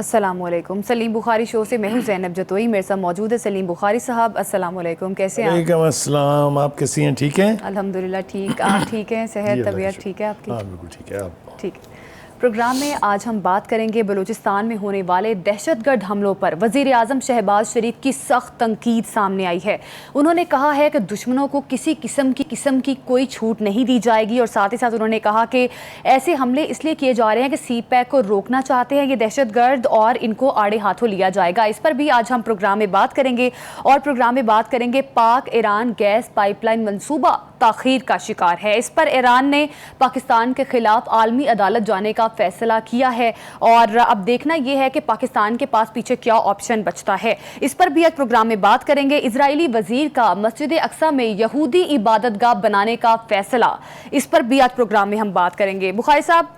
अस्सलामुअलैकुम। सलीम बुखारी शो से मैं हूँ ज़ैनब जतोई, मेरे साथ मौजूद है सलीम बुखारी साहब। अस्सलामुअलैकुम, कैसे हैं आप? वालेकुम अस्सलाम, आप कैसी हैं? ठीक हैं? अल्हम्दुलिल्लाह ठीक। आप ठीक हैं? जी सेहत अल्लाह का तबीयत शुक्र। ठीक है आपकी? हाँ बिल्कुल ठीक है। आप ठीक है। प्रोग्राम में आज हम बात करेंगे बलूचिस्तान में होने वाले दहशतगर्द हमलों पर। वज़ीर आज़म शहबाज शरीफ की सख्त तनकीद सामने आई है। उन्होंने कहा है कि दुश्मनों को किसी किस्म की कोई छूट नहीं दी जाएगी, और साथ ही साथ उन्होंने कहा कि ऐसे हमले इसलिए किए जा रहे हैं कि सी पैक को रोकना चाहते हैं ये दहशतगर्द, और इनको आड़े हाथों लिया जाएगा। इस पर भी आज हम प्रोग्राम में बात करेंगे। और प्रोग्राम में बात करेंगे पाक ईरान गैस पाइपलाइन मंसूबा ताखीर का शिकार है। इस पर ईरान ने पाकिस्तान के खिलाफ आलमी अदालत जाने का फैसला किया है, और अब देखना यह है कि पाकिस्तान के पास पीछे क्या ऑप्शन बचता है। इस पर भी आज प्रोग्राम में बात करेंगे। इजरायली वजीर का मस्जिद अक्सा में यहूदी इबादतगाह बनाने का फैसला, इस पर भी आज प्रोग्राम में हम बात करेंगे। बुखारी साहब,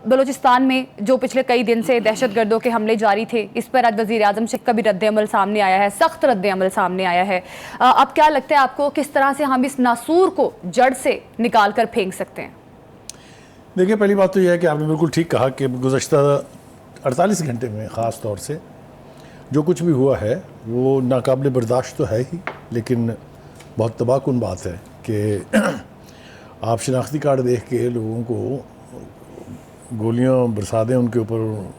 बलूचिस्तान में जो पिछले कई दिन से दहशतगर्दों के हमले जारी थे, इस पर आज वजीर आजम शेख का भी रद्द-ए-अमल सामने आया है, सख्त रद्द-ए-अमल सामने आया है। अब क्या लगता है आपको, किस तरह से हम इस नासूर को जड़ से निकाल कर फेंक सकते हैं? देखिए, पहली बात तो यह है कि आपने बिल्कुल ठीक कहा कि गुज़श्ता 48 घंटे में ख़ास तौर से जो कुछ भी हुआ है वो नाकाबिल बर्दाश्त तो है ही, लेकिन बहुत तबाहकुन बात है कि आप शनाख्ती कार्ड देख के लोगों को गोलियां बरसा दें, उनके ऊपर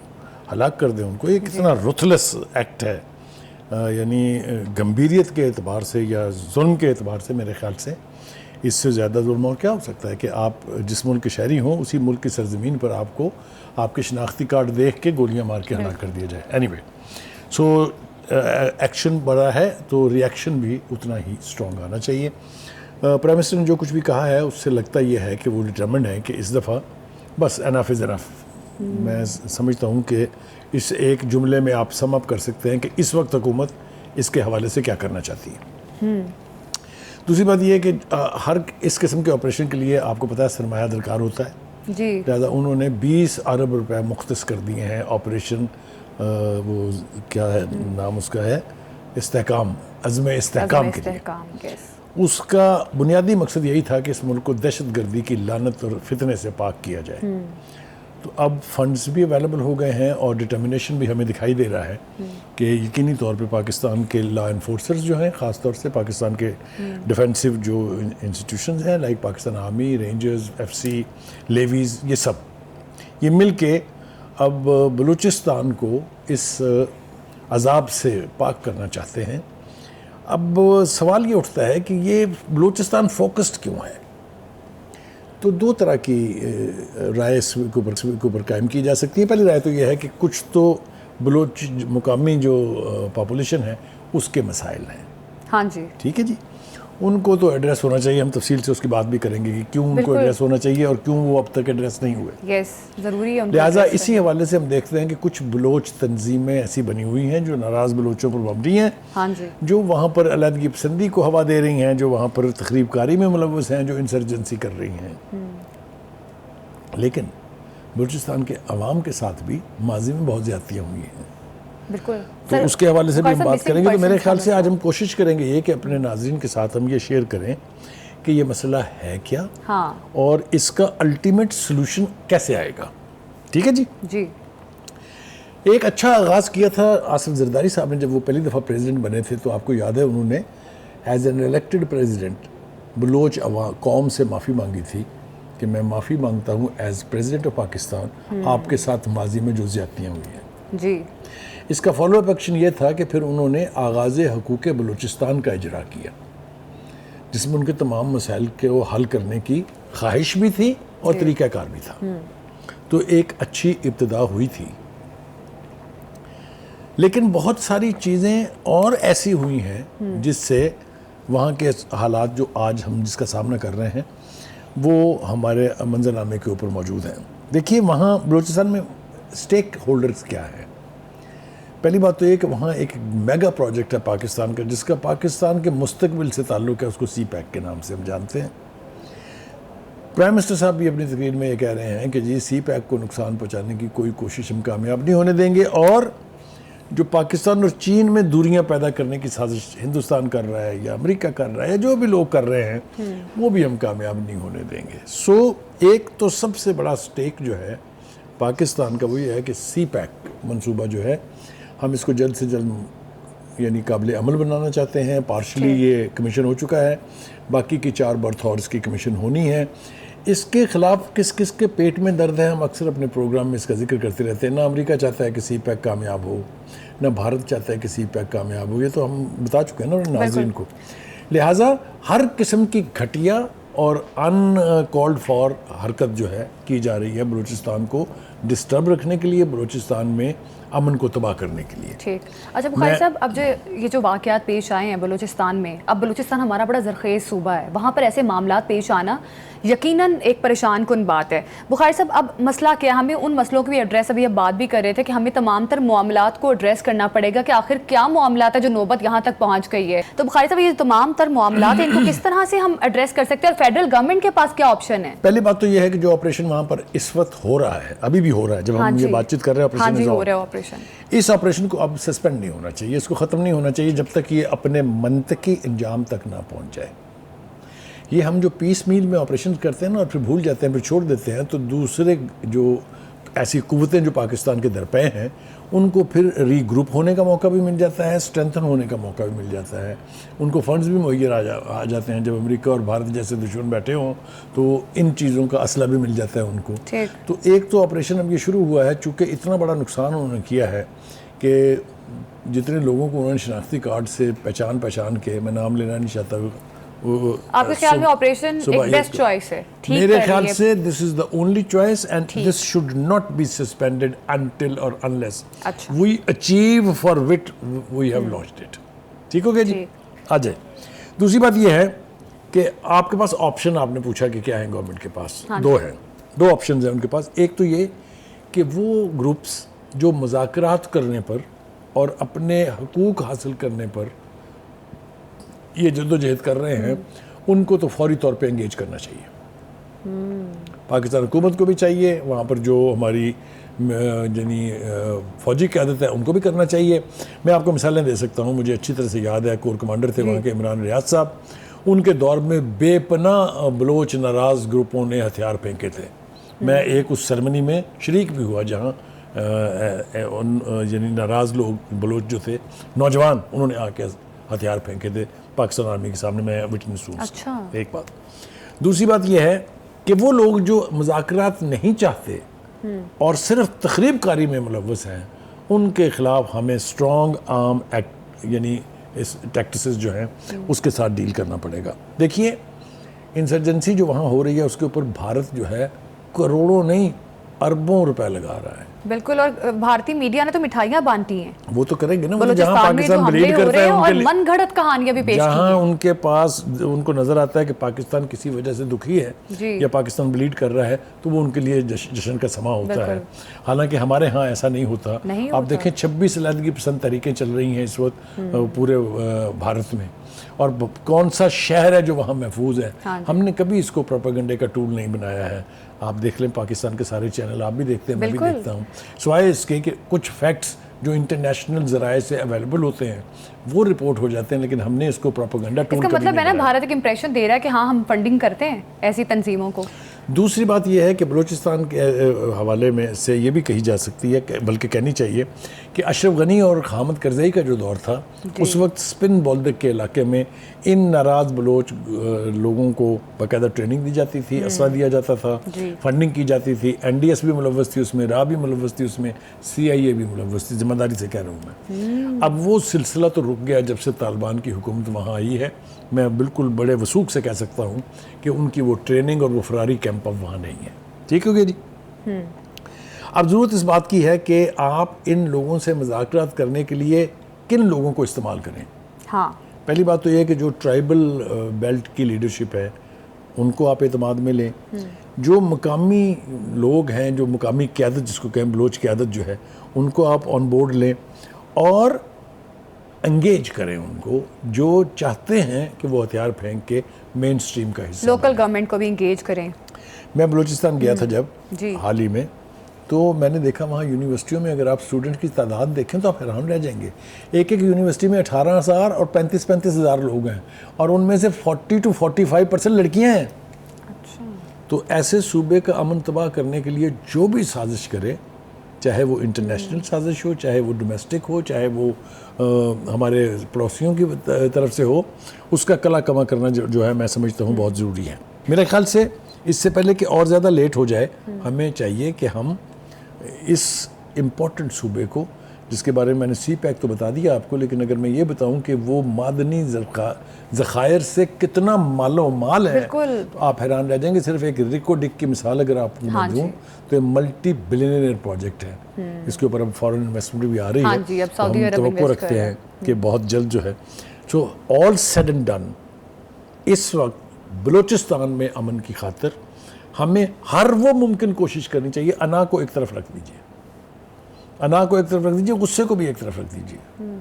हलाक कर दें उनको। ये कितना रुथलेस एक्ट है, यानी गंभीरियत के एतबार से या जुल्म के एतबार से मेरे ख्याल से इससे ज़्यादा जुल्म और क्या हो सकता है कि आप जिस मुल्क के शहरी हों उसी मुल्क की सरजमीन पर आपको आपके शनाख्ती कार्ड देख के गोलियां मार के हलाक कर दिया जाए। एनीवे, सो एक्शन बड़ा है तो रिएक्शन भी उतना ही स्ट्रॉन्ग आना चाहिए। प्राइम मिनिस्टर ने जो कुछ भी कहा है उससे लगता यह है कि वो डिटर्मिन्ड है कि इस दफ़ा बस एनफ इज़ एनफ। मैं समझता हूँ कि इस एक जुमले में आप सम अप कर सकते हैं कि इस वक्त हुकूमत इसके हवाले से क्या करना चाहती है। दूसरी बात यह है कि हर इस किस्म के ऑपरेशन के लिए आपको पता है सरमाया दरकार होता है जी। लिहाजा उन्होंने 20 अरब रुपए मुख्तस कर दिए हैं ऑपरेशन, वो क्या है नाम उसका है, इस्तेहकाम, अज़्म इस्तेहकाम के लिए। उसका बुनियादी मकसद यही था कि इस मुल्क को दहशतगर्दी की लानत और फितने से पाक किया जाए। तो अब फंड्स भी अवेलेबल हो गए हैं और डिटर्मिनेशन भी हमें दिखाई दे रहा है कि यकीनी तौर पे पाकिस्तान के लॉ इन्फोर्सर्स जो हैं, ख़ास तौर से पाकिस्तान के डिफेंसिव जो इंस्टीट्यूशंस हैं like Pakistan army, rangers, FC, levies, ये सब ये मिल के अब बलूचिस्तान को इस अजाब से पाक करना चाहते हैं। अब सवाल ये उठता है कि ये बलूचिस्तान फोकस्ड क्यों है? तो दो तरह की राय के ऊपर कायम की जा सकती है। पहली राय तो यह है कि कुछ तो बलोच मुकामी जो पॉपुलेशन है उसके मसाइल हैं। हाँ जी, ठीक है जी, उनको तो एड्रेस होना चाहिए। हम तफसील से उसकी बात भी करेंगे कि क्यों उनको एड्रेस होना चाहिए और क्यों वो अब तक एड्रेस नहीं हुए। यस, ज़रूरी है। लिहाजा इसी हवाले से हम देखते हैं कि कुछ बलोच तंजीमें ऐसी बनी हुई हैं जो नाराज़ बलोचों पर मबनी हैं। हाँ जी, जो वहाँ पर अलहदगी पसंदी को हवा दे रही हैं, जो वहाँ पर तखरीबकारी में मुलव्वस हैं, जो इंसर्जेंसी कर रही हैं। लेकिन बलूचिस्तान के अवाम के साथ भी माजी में बहुत ज़्यादतियाँ हुई हैं। बिल्कुल, तो उसके हवाले से भी हम बात करेंगे। तो मेरे ख्याल से आज हम कोशिश करेंगे ये कि अपने नाज़रीन के साथ हम ये शेयर करें कि ये मसला है क्या, हाँ, और इसका अल्टीमेट सोल्यूशन कैसे आएगा। ठीक है जी जी। एक अच्छा आगाज़ किया था आसिफ जरदारी साहब ने जब वो पहली दफ़ा प्रेसिडेंट बने थे, तो आपको याद है उन्होंने as an elected president Baloch कौम से माफ़ी मांगी थी कि मैं माफ़ी मांगता हूँ एज प्रेसिडेंट ऑफ पाकिस्तान आपके साथ माजी में जो ज़्यादतियाँ हुई हैं जी। इसका फॉलोअप एक्शन ये था कि फिर उन्होंने आगाज़ हकूक़ बलूचिस्तान का इजरा किया, जिसमें उनके तमाम मसाइल को हल करने की ख्वाहिश भी थी और तरीक़ाकार भी था। तो एक अच्छी इब्तिदा हुई थी, लेकिन बहुत सारी चीज़ें और ऐसी हुई हैं जिससे वहाँ के हालात जो आज हम जिसका सामना कर रहे हैं वो हमारे मंजरनामे के ऊपर मौजूद हैं। देखिए, वहाँ बलूचिस्तान में स्टेक होल्डर्स क्या है। पहली बात तो ये कि वहाँ एक मेगा प्रोजेक्ट है पाकिस्तान का, जिसका पाकिस्तान के मुस्तकबिल से ताल्लुक़ है, उसको सी पैक के नाम से हम जानते हैं। प्राइम मिनिस्टर साहब भी अपनी तकरीर में ये कह रहे हैं कि जी सी पैक को नुकसान पहुँचाने की कोई कोशिश हम कामयाब नहीं होने देंगे, और जो पाकिस्तान और चीन में दूरियां पैदा करने की साजिश हिंदुस्तान कर रहा है या अमेरिका कर रहा है या जो भी लोग कर रहे हैं वो भी हम कामयाब नहीं होने देंगे। सो एक तो सबसे बड़ा स्टेक जो है पाकिस्तान का वो ये है कि सी पैक मनसूबा जो है हम इसको जल्द से जल्द यानी काबिल अमल बनाना चाहते हैं। पार्शली ये कमीशन हो चुका है, बाकी की 4 बर्थ हॉर्स की कमीशन होनी है। इसके ख़िलाफ़ किस किस के पेट में दर्द है, हम अक्सर अपने प्रोग्राम में इसका जिक्र करते रहते हैं। ना अमेरिका चाहता है कि सी पैक कामयाब हो, ना भारत चाहता है कि सी पैक कामयाब हो, ये तो हम बता चुके हैं ना नाज़रीन को। लिहाजा हर किस्म की घटिया और अनकॉल्ड फॉर हरकत जो है की जा रही है बलूचिस्तान को डिस्टर्ब रखने के लिए, बलूचिस्तान में अमन को तबाह करने के लिए। ठीक। अच्छा बुखारी साहब, अब जो ये जो वाक़यात पेश आए हैं बलूचिस्तान में, अब बलूचिस्तान हमारा बड़ा ज़रख़ेज़ सूबा है, वहाँ पर ऐसे मामलात पेश आना यकीनन एक परेशान कुन बात है। बुखारी साहब, अब मसला क्या, हमें उन मसलों की भी एड्रेस, अभी अब बात भी कर रहे थे कि हमें तमाम तर मामलात को एड्रेस करना पड़ेगा कि आखिर क्या मामलात है जो नौबत यहाँ तक पहुँच गई है। तो बुखारी साहब, ये तमाम तर मामलात हैं, इनको किस तरह से हम एड्रेस कर सकते हैं और फेडरल गवर्नमेंट के पास क्या ऑप्शन है? पहली बात तो ये है कि जो ऑपरेशन वहाँ पर इस वक्त हो रहा है, अभी भी हो रहा है, जब हम ये बातचीत कर रहे हैं ऑपरेशन, इस ऑपरेशन को अब सस्पेंड नहीं होना चाहिए, इसको ख़त्म नहीं होना चाहिए जब तक ये अपने मंतकी इंजाम तक ना पहुँच जाए। ये हम जो पीस मील में ऑपरेशन करते हैं ना और फिर भूल जाते हैं, फिर छोड़ देते हैं, तो दूसरे जो ऐसी कुव्वतें जो पाकिस्तान के दरपे हैं उनको फिर रीग्रुप होने का मौका भी मिल जाता है, स्ट्रेंथन होने का मौका भी मिल जाता है, उनको फंड्स भी मुहैया आ जाते हैं। जब अमेरिका और भारत जैसे दुश्मन बैठे हों तो इन चीज़ों का असला भी मिल जाता है उनको। तो एक तो ऑपरेशन अब ये शुरू हुआ है, चूँकि इतना बड़ा नुकसान उन्होंने किया है कि जितने लोगों को उन्होंने शनाख्ती कार्ड से पहचान के, मैं नाम लेना नहीं चाहता, आपके ख्याल में ऑपरेशन एक बेस्ट चॉइस है? मेरे ख्याल से this is the only choice and this should not be suspended until और unless we achieve for which we have launched it. ठीक हो गया जी? आ जाए। दूसरी बात यह है कि आपके पास ऑप्शन, आपने पूछा कि क्या है गवर्नमेंट के पास, दो हैं, दो ऑप्शन हैं उनके पास। एक तो ये कि वो ग्रुप्स जो मुज़ाकरात करने पर और अपने हकूक़ हासिल करने पर ये जद्दोजहद कर रहे हैं, उनको तो फौरी तौर पे एंगेज करना चाहिए। पाकिस्तान हुकूमत को भी चाहिए, वहाँ पर जो हमारी यानी फ़ौजी क़यादत है उनको भी करना चाहिए। मैं आपको मिसालें दे सकता हूँ, मुझे अच्छी तरह से याद है, कोर कमांडर थे वहाँ के इमरान रियाज साहब, उनके दौर में बेपनाह बलोच नाराज़ ग्रुपों ने हथियार फेंके थे। मैं एक उस सेरेमनी में शरीक भी हुआ जहाँ यानी नाराज़ लोग बलोच जो थे नौजवान, उन्होंने आके हथियार फेंके थे पाकिस्तान आर्मी के सामने, मैं विटनेस हूँ। अच्छा। एक बात। दूसरी बात यह है कि वो लोग जो मुज़ाकरात नहीं चाहते और सिर्फ तखरीबकारी में मुलव्वस हैं, उनके ख़िलाफ़ हमें स्ट्रॉन्ग आर्म एक्ट यानी इस टैक्टिसेस जो हैं उसके साथ डील करना पड़ेगा। देखिए, इंसर्जेंसी जो वहाँ हो रही है उसके ऊपर भारत जो है करोड़ों नहीं अरबों रुपए लगा रहा है। बिल्कुल, और भारतीय मीडिया ने तो मिठाइयां बांटी हैं। वो तो करेंगे ना, जहां पाकिस्तान ब्लीड करता है और मनगढ़ंत कहानियां भी पेश की हैं। जहां उनके पास उनको नजर आता है कि पाकिस्तान किसी वजह से दुखी है या पाकिस्तान ब्लीड कर रहा है, तो वो उनके लिए जश्न का समा होता है। हालांकि हमारे यहाँ ऐसा नहीं होता। आप देखें 26 अलहदगी पसंद तहरीकें चल रही हैं इस वक्त पूरे भारत में, और कौन सा शहर है जो वहाँ महफूज है। हमने कभी इसको प्रोपेगेंडे का टूल नहीं बनाया है। आप देख लें पाकिस्तान के सारे चैनल, आप भी देखते हैं, मैं भी देखता हूँ, सिवाय इसके कि कुछ फैक्ट्स जो इंटरनेशनल ज़राए से अवेलेबल होते हैं वो रिपोर्ट हो जाते हैं, लेकिन हमने इसको प्रोपेगेंडा टूल इसका मतलब है ना, भारत एक इंप्रेशन दे रहा है कि हाँ हम फंडिंग करते हैं ऐसी तंजीमों को। दूसरी बात यह है कि बलूचिस्तान के हवाले में से ये भी कही जा सकती है, बल्कि कहनी चाहिए कि अशरफ गनी और हामिद करज़ई का जो दौर था, उस वक्त स्पिन बोल्दक के इलाके में इन नाराज़ बलोच लोगों को बाकायदा ट्रेनिंग दी जाती थी, असला दिया जाता था, फंडिंग की जाती थी, NDS भी मुलव्वस थी उसमें, रा भी मुलव्वस थी उसमें, CIA भी मुलव्वस थी, जिम्मेदारी से कह रहा हूँ मैं। अब वो सिलसिला तो रुक गया जब से तालिबान की हुकूमत वहाँ आई है। मैं बिल्कुल बड़े वसूख से कह सकता हूँ कि उनकी वो ट्रेनिंग और वो फरारी कैंप अब वहाँ नहीं है। ठीक हो गया जी? अब ज़रूरत इस बात की है कि आप इन लोगों से मुज़ाकरात करने के लिए किन लोगों को इस्तेमाल करें। हाँ, पहली बात तो ये है कि जो ट्राइबल बेल्ट की लीडरशिप है उनको आप एतमाद में लें। जो मकामी लोग हैं, जो मकामी क़यादत जिसको कहें, बलोच क़यादत जो है, उनको आप ऑन बोर्ड लें और एंगेज करें उनको, जो चाहते हैं कि वो हथियार फेंक के मेन स्ट्रीम का हिस्सा। लोकल गवर्नमेंट को भी इंगेज करें। मैं बलूचिस्तान गया था जब हाल ही में, तो मैंने देखा वहाँ यूनिवर्सिटियों में अगर आप स्टूडेंट की तादाद देखें तो आप हैरान रह जाएंगे। एक एक यूनिवर्सिटी में 18,000 और 35,000 लोग हैं और उनमें से 40 to 45% लड़कियाँ हैं। अच्छा। तो ऐसे सूबे का अमन तबाह करने के लिए जो भी साजिश करे, चाहे वो इंटरनेशनल साजिश हो, चाहे वो डोमेस्टिक हो, चाहे वो हमारे पड़ोसियों की तरफ से हो, उसका कला कमा करना जो है मैं समझता हूँ बहुत ज़रूरी है। मेरे ख्याल से इससे पहले कि और ज़्यादा लेट हो जाए, हमें चाहिए कि हम इस इम्पोर्टेंट सूबे को, जिसके बारे में मैंने सी पैक तो बता दिया आपको, लेकिन अगर मैं ये बताऊं कि वो मादनी ज़खायर से कितना मालो माल है, तो आप हैरान रह जाएंगे। सिर्फ एक रिको डिक की मिसाल अगर आपको मैं दूं तो ये मल्टी बिलियनियर प्रोजेक्ट है। इसके ऊपर अब फॉरेन इन्वेस्टमेंट भी आ रही है, तो हम तवक्को रखते हैं कि बहुत जल्द जो है। So all said and done, इस वक्त बलूचिस्तान में अमन की खातिर हमें हर वो मुमकिन कोशिश करनी चाहिए। अना को एक तरफ रख दीजिए, अना को एक तरफ रख दीजिए, गुस्से को भी एक तरफ रख दीजिए।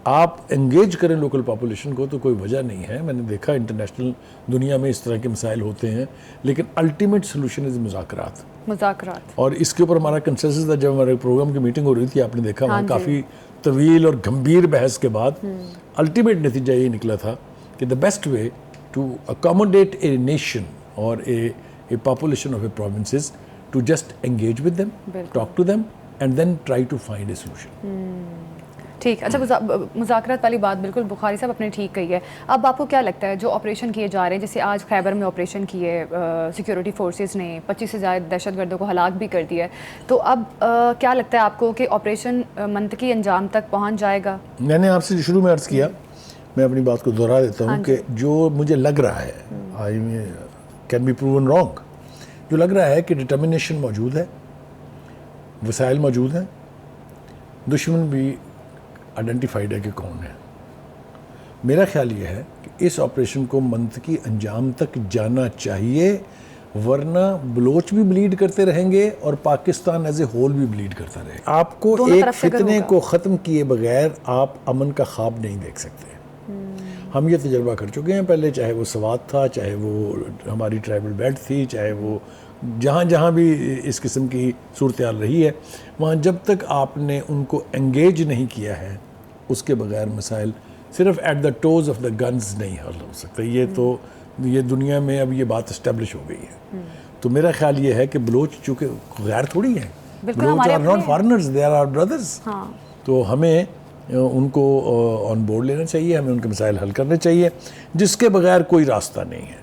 आप एंगेज करें लोकल पॉपुलेशन को, तो कोई वजह नहीं है। मैंने देखा इंटरनेशनल दुनिया में इस तरह के मसाइल होते हैं, लेकिन अल्टीमेट सोल्यूशन इज़ मुज़ाकरात। और इसके ऊपर हमारा कंसेंसस था। जब हमारे प्रोग्राम की मीटिंग हो रही थी, आपने देखा वहाँ काफ़ी तवील और गंभीर बहस के बाद अल्टीमेट नतीजा ये निकला था कि the best way to accommodate a nation और a population of a province is to just engage with them, talk to them and then try to find a solution. ठीक, अच्छा, मुज़ाकरात वाली बात बिल्कुल बुखारी साहब आपने ठीक कही है। अब आपको क्या लगता है जो ऑपरेशन किए जा रहे हैं, जैसे आज खैबर में ऑपरेशन किए सिक्योरिटी फोर्सेस ने 25 से ज़्यादा दहशतगर्दों को हलाक भी कर दिया है, तो अब क्या लगता है आपको कि ऑपरेशन मंतकी अंजाम तक पहुँच जाएगा? मैंने आपसे शुरू में अर्ज़ किया, मैं अपनी बात को दोहरा देता हूँ कि जो मुझे लग रहा है, I can be proven wrong, जो लग रहा है कि डिटर्मिनेशन मौजूद है, वसाइल मौजूद हैं, दुश्मन भी आइडेंटिफाइड है कि कौन है। मेरा ख्याल ये है कि इस ऑपरेशन को मंतकी अंजाम तक जाना चाहिए, वरना बलोच भी ब्लीड करते रहेंगे और पाकिस्तान एज ए होल भी ब्लीड करता रहेगा। आपको एक फितने को ख़त्म किए बगैर आप अमन का ख्वाब नहीं देख सकते। हम ये तजर्बा कर चुके हैं पहले, चाहे वो सवात था, चाहे वो हमारी ट्राइबल बेल्ट थी, चाहे वो जहाँ जहाँ भी इस किस्म की सूरत हाल रही है, वहाँ जब तक आपने उनको एंगेज नहीं किया है, उसके बगैर मसाइल सिर्फ at the toes of the guns नहीं हल हो सकते। ये दुनिया में अब ये बात इस्टेब्लिश हो गई है। तो मेरा ख्याल ये है कि बलोच चूँकि गैर थोड़ी हैं, Baloch are not foreigners, they are our brothers. तो हमें उनको ऑन बोर्ड लेना चाहिए, हमें उनके मसाइल हल करने चाहिए, जिसके बगैर कोई रास्ता नहीं है।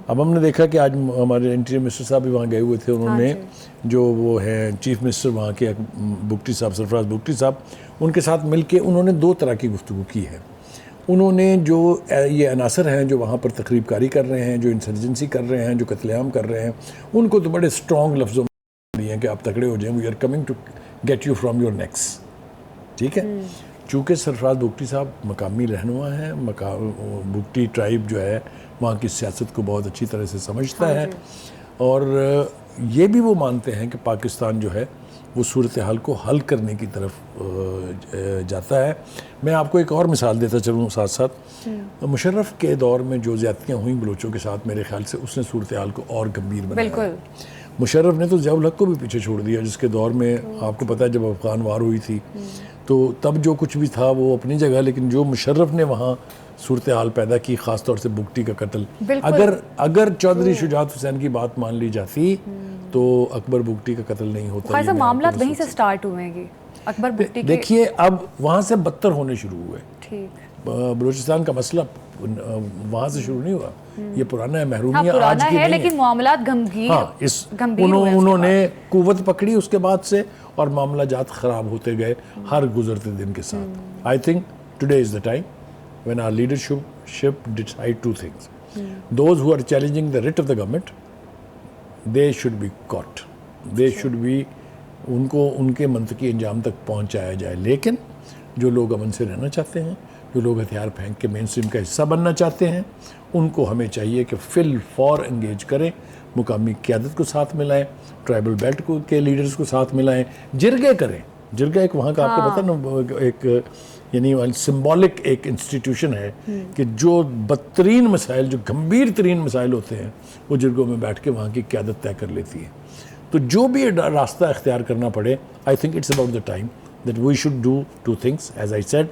अब हमने देखा कि आज हमारे इंटीरियर मिनिस्टर साहब भी वहाँ गए हुए थे। उन्होंने जो वो हैं चीफ मिनिस्टर वहाँ के बुगटी साहब, सरफराज बुगटी साहब, उनके साथ मिलके उन्होंने दो तरह की गुफ्तगू की है। उन्होंने जो ये अनासर हैं जो वहाँ पर तकरीबकारी कर रहे हैं, जो इंसर्जेंसी कर रहे हैं, जो कत्लेआम कर रहे हैं, उनको तो बड़े स्ट्रॉन्ग लफ्ज़ों में दिए हैं कि आप तगड़े हो जाएं, we are coming to get you from your necks. ठीक है, चूँकि सरफराज बुगटी साहब मकामी रहनुमा हैं, बुगटी ट्राइब जो है वहाँ की सियासत को बहुत अच्छी तरह से समझता है, और ये भी वो मानते हैं कि पाकिस्तान जो है वो सूरत हाल को हल करने की तरफ जाता है। मैं आपको एक और मिसाल देता चलूँ साथ साथ, मुशर्रफ के दौर में जो ज़्यादतियाँ हुई बलोचों के साथ, मेरे ख्याल से उसने सूरत हाल को और गंभीर बनाया। मुशर्रफ ने तो ज़ियाउल हक को भी पीछे छोड़ दिया, जिसके दौर में आपको पता है जब अफगान वार हुई थी तो तब जो कुछ भी था वो अपनी जगह, लेकिन जो मुशर्रफ ने वहाँ सूरत हाल पैदा की, ख़ास तौर से बुगटी का कत्ल, अगर चौधरी शुजात हुसैन की बात मान ली जाती तो अकबर बुगटी का कत्ल नहीं होता। मामला वहीं से स्टार्ट हुए हैं अकबर बुगटी के। देखिए अब वहाँ से बदतर होने शुरू हुए। बलूचिस्तान का मसला वहाँ से शुरू नहीं हुआ, ये पुराना है, महरूमिया आज की नहीं है, लेकिन मामलात गंभीर उन्होंने कुव्वत पकड़ी उसके बाद से, और मामला जात ख़राब होते गए हर गुजरते दिन के साथ। I think today is the time when our leadership decide two things. Those who are challenging the writ of the government, they should be caught. They should be, उनको उनके मंतकी अंजाम तक पहुंचाया जाए। लेकिन जो लोग अमन से रहना चाहते हैं, जो लोग हथियार फेंक के मेन स्ट्रीम का हिस्सा बनना चाहते हैं, उनको हमें चाहिए कि फिल फॉर एंगेज करें, मुकामी क़यादत को साथ मिलाएं, ट्राइबल बेल्ट को के लीडर्स को साथ मिलाएं, जिरगे करें। जिरगा एक वहाँ का आपको पता ना, एक यानी सिंबॉलिक एक इंस्टीट्यूशन है कि जो बदतरीन मसाइल, जो गंभीर तरीन मसाइल होते हैं, वो जिरगों में बैठ के वहाँ की क़यादत तय कर लेती है। तो जो भी रास्ता इख्तियार करना पड़े, I think it's about the time that we should do two things, as I said,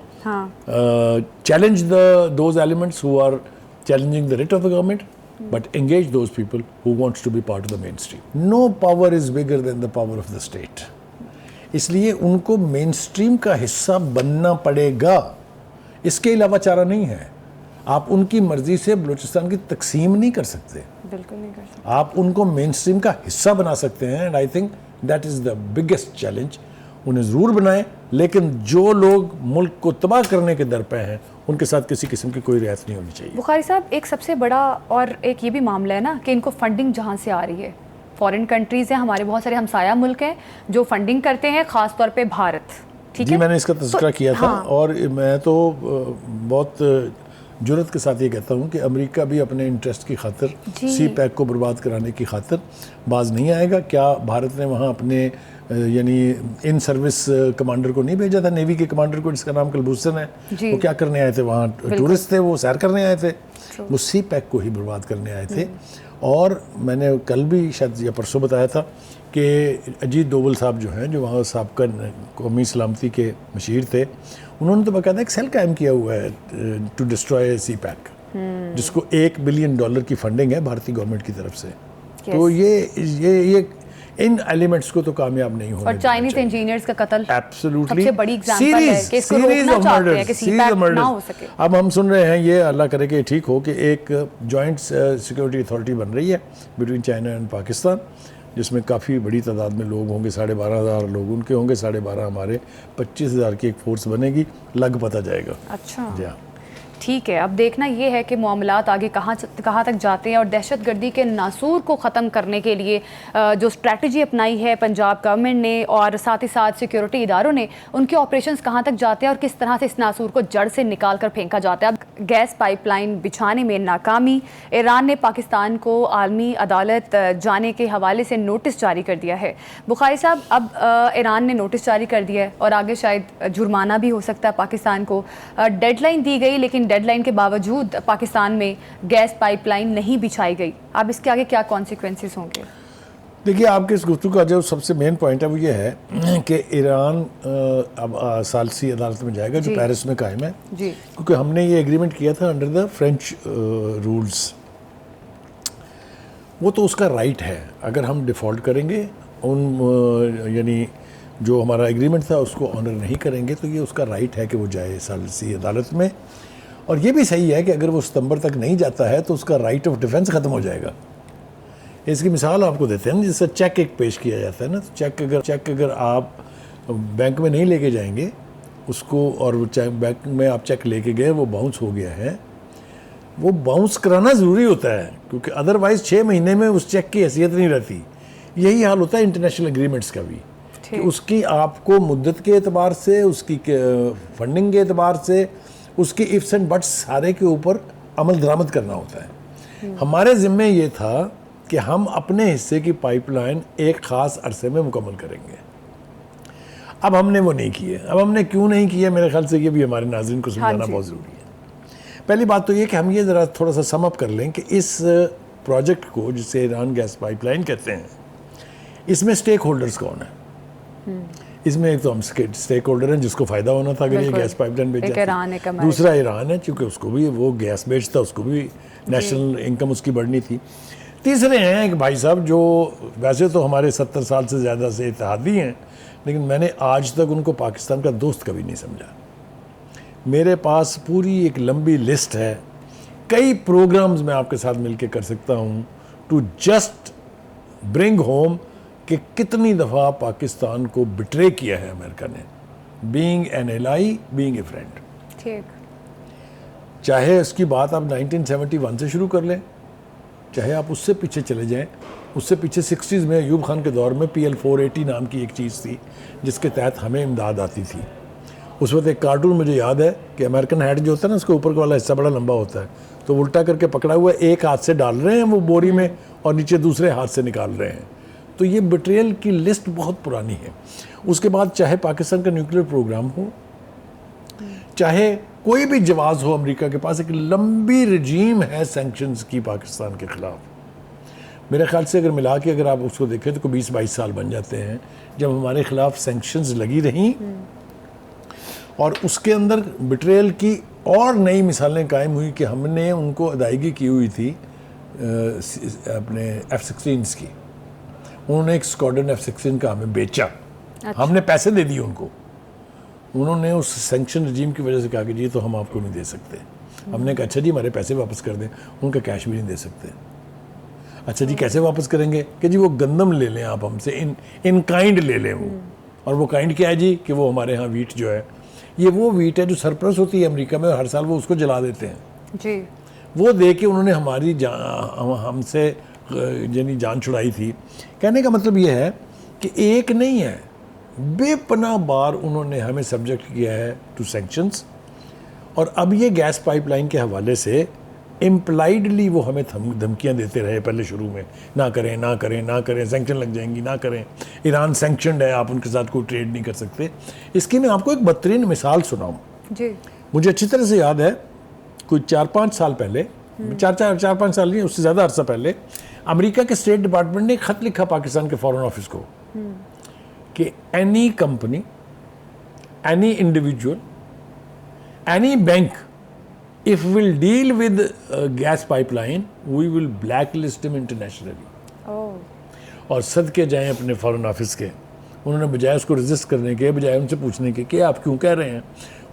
challenge those elements who are challenging the writ of the government, but engage those people who wants to be part of the mainstream. No power is bigger than the power of the state. इसलिए उनको mainstream का हिस्सा बनना पड़ेगा, इसके अलावा चारा नहीं है। आप उनकी मर्जी से बलूचिस्तान की तकसीम नहीं कर सकते, बिल्कुल नहीं कर सकते। आप उनको मेनस्ट्रीम का हिस्सा बना सकते हैं, and I think that is the biggest challenge. उन्हें ज़रूर बनाएं, लेकिन जो लोग मुल्क को तबाह करने के दर पे हैं उनके साथ किसी किस्म की कोई रियायत नहीं होनी चाहिए। बुखारी साहब, एक सबसे बड़ा और एक ये भी मामला है ना कि इनको फंडिंग जहाँ से आ रही है, फॉरेन कंट्रीज़ हैं, हमारे बहुत सारे हमसाया मुल्क हैं जो फंडिंग करते हैं, ख़ास तौर पे भारत। ठीक जी, है, मैंने इसका तज़किरा किया था। हाँ। और मैं तो बहुत जुर्रत के साथ ये कहता हूँ कि अमेरिका भी अपने इंटरेस्ट की खातिर सी पैक को बर्बाद कराने की खातिर बाज नहीं आएगा। क्या भारत ने वहाँ अपने यानी इन सर्विस कमांडर को नहीं भेजा था, नेवी के कमांडर को जिसका नाम कुलभूषण है? वो क्या करने आए थे वहाँ? टूरिस्ट थे, वो सैर करने आए थे, वो सी पैक को ही बर्बाद करने आए थे। और मैंने कल भी शायद या परसों बताया था कि अजीत डोवल साहब जो हैं, जो वहाँ साबका कौमी सलामती के मशीर थे, उन्होंने तो बाकायदा एक सेल कायम किया हुआ है टू डिस्ट्रॉय सी पैक, जिसको $1 बिलियन की फंडिंग है भारतीय गवर्नमेंट की तरफ से। तो ये इन एलिमेंट्स को तो कामयाब नहीं होने और चाइनीज इंजीनियर्स का कत्ल एब्सोल्युटली सबसे बड़ी एग्जांपल है कि इसको रोकना चाहते हैं कि सी पैक ना हो सके। अब हम सुन रहे हैं, ये अल्लाह करे कि ठीक हो, कि एक जॉइंट सिक्योरिटी अथॉरिटी बन रही है बिटवीन चाइना एंड पाकिस्तान, जिसमें काफ़ी बड़ी तादाद में लोग होंगे, 12,500 लोग उनके होंगे, 12,500 हमारे, 25,000 की एक फोर्स बनेगी, लग पता जाएगा। अच्छा जी, ठीक है। अब देखना ये है कि मामलात आगे कहाँ तक जाते हैं और दहशतगर्दी के नासूर को ख़त्म करने के लिए जो स्ट्रैटेजी अपनाई है पंजाब गवर्नमेंट ने और साथ ही साथ सिक्योरिटी इदारों ने, उनके ऑपरेशंस कहाँ तक जाते हैं और किस तरह से इस नासूर को जड़ से निकाल कर फेंका जाता है। अब गैस पाइपलाइन बिछाने में नाकामी, ईरान ने पाकिस्तान को आलमी अदालत जाने के हवाले से नोटिस जारी कर दिया है। बुखारी साहब, अब ईरान ने नोटिस जारी कर दिया है और आगे शायद जुर्माना भी हो सकता है पाकिस्तान को। डेडलाइन दी गई, लेकिन डेडलाइन के बावजूद पाकिस्तान में गैस पाइपलाइन नहीं बिछाई गई। अब इसके आगे क्या कॉन्सिक्वेंसेस होंगे? देखिए, आपके इस गुफ्तगू का जो सबसे मेन पॉइंट है वो ये है कि ईरान अब सालसी अदालत में जाएगा जो पेरिस में कायम है जी, क्योंकि हमने ये एग्रीमेंट किया था अंडर द फ्रेंच रूल्स। वो तो उसका राइट है, अगर हम डिफ़ॉल्ट करेंगे, उन यानी जो हमारा एग्रीमेंट था उसको ऑनर नहीं करेंगे, तो ये उसका राइट है कि वो जाए सालसी अदालत में। और ये भी सही है कि अगर वो सितंबर तक नहीं जाता है तो उसका राइट ऑफ डिफेंस ख़त्म हो जाएगा। इसकी मिसाल आपको देते हैं, जैसे चेक एक पेश किया जाता है ना, तो चेक अगर आप बैंक में नहीं लेके जाएंगे उसको, और वो बैंक में आप चेक लेके गए, वो बाउंस हो गया है, वो बाउंस कराना ज़रूरी होता है क्योंकि अदरवाइज़ 6 महीने में उस चेक की हैसियत नहीं रहती। यही हाल होता है इंटरनेशनल एग्रीमेंट्स का भी, कि उसकी आपको मुद्दत के एतबार से, उसकी फंडिंग के एतबार से, उसके इफ्स एंड बट्स सारे के ऊपर अमल दरामद करना होता है। हमारे ज़िम्मे ये था कि हम अपने हिस्से की पाइपलाइन एक ख़ास अरसे में मुकम्मल करेंगे। अब हमने वो नहीं किए। अब हमने क्यों नहीं किए, मेरे ख्याल से ये भी हमारे नाज़रीन को समझाना बहुत ज़रूरी है। पहली बात तो ये कि हम ये ज़रा थोड़ा सा सम अप कर लें कि इस प्रोजेक्ट को, जिसे ईरान गैस पाइपलाइन कहते हैं, इसमें स्टेक होल्डर्स कौन है? इसमें एक तो हम स्टेक होल्डर हैं जिसको फ़ायदा होना था अगर ये गैस पाइपलाइन बेच जाती। दूसरा ईरान है, चूँकि उसको भी वो गैस बेचता, उसको भी नेशनल इनकम उसकी बढ़नी थी। तीसरे हैं एक भाई साहब जो वैसे तो हमारे 70 साल से ज़्यादा से इत्तेहादी हैं, लेकिन मैंने आज तक उनको पाकिस्तान का दोस्त कभी नहीं समझा। मेरे पास पूरी एक लंबी लिस्ट है, कई प्रोग्राम्स मैं आपके साथ मिलकर कर सकता हूँ टू जस्ट ब्रिंग होम कि कितनी दफ़ा पाकिस्तान को बिट्रे किया है अमेरिका ने, being an ally, being a friend. ठीक, चाहे इसकी बात आप 1971 से शुरू कर लें, चाहे आप उससे पीछे चले जाएं, उससे पीछे 60s में अयूब खान के दौर में PL-480 नाम की एक चीज़ थी जिसके तहत हमें इमदाद आती थी। उस वक्त एक कार्टून मुझे याद है कि अमेरिकन हैट जो होता है ना, उसके ऊपर वाला हिस्सा बड़ा लंबा होता है, तो उल्टा करके पकड़ा हुआ एक हाथ से डाल रहे हैं वो बोरी में और नीचे दूसरे हाथ से निकाल रहे हैं। तो ये बिट्रेयल की लिस्ट बहुत पुरानी है। उसके बाद चाहे पाकिस्तान का न्यूक्लियर प्रोग्राम हो, चाहे कोई भी जवाब हो, अमेरिका के पास एक लंबी रजीम है सैंक्शंस की पाकिस्तान के ख़िलाफ़। मेरे ख्याल से अगर मिला के अगर आप उसको देखें तो 20-22 साल बन जाते हैं जब हमारे ख़िलाफ़ सैंक्शंस लगी रहीं, और उसके अंदर बिट्रेयल की और नई मिसालें कायम हुई कि हमने उनको अदायगी की हुई थी अपने F-16 की, उन्होंने एक स्क्वाड्रन F-16 का हमें बेचा। हमने पैसे दे दिए उनको, उन्होंने उस सैंक्शन रजीम की वजह से कहा कि जी तो हम आपको नहीं दे सकते। हमने कहा अच्छा जी हमारे पैसे वापस कर दें, उनका कैश भी नहीं दे सकते। अच्छा जी कैसे वापस करेंगे कि जी वो गंदम ले लें आप हमसे, इन काइंड ले लें वो। और वो काइंड क्या है जी कि वो हमारे यहाँ वीट जो है, ये वो वीट है जो सरप्लस होती है अमेरिका में, और हर साल वो उसको जला देते हैं जी। वो दे के उन्होंने हमारी हमसे यानी जान छुड़ाई थी। कहने का मतलब ये है कि एक नहीं है, बेपनाह बार उन्होंने हमें सब्जेक्ट किया है टू सैंक्शंस। और अब ये गैस पाइपलाइन के हवाले से इम्प्लाइडली वो हमें धमकियां देते रहे पहले शुरू में, ना करें ना करें ना करें, सैंक्शन लग जाएंगी, ना करें, ईरान सैंक्शनड है, आप उनके साथ कोई ट्रेड नहीं कर सकते। इसकी मैं आपको एक बदतरीन मिसाल सुनाऊं जी। मुझे अच्छी तरह से याद है, कोई 4-5 साल पहले, 4-5 साल नहीं, उससे ज़्यादा अरसा पहले, अमेरिका के स्टेट डिपार्टमेंट ने एक खत लिखा पाकिस्तान के फॉरेन ऑफिस को कि any company, any individual, any bank if we'll deal with gas pipeline we will blacklist him internationally। और सदके जाएं अपने फॉरेन ऑफिस के, उन्होंने बजाय उसको रजिस्ट करने के, बजाय उनसे पूछने के कि आप क्यों कह रहे हैं,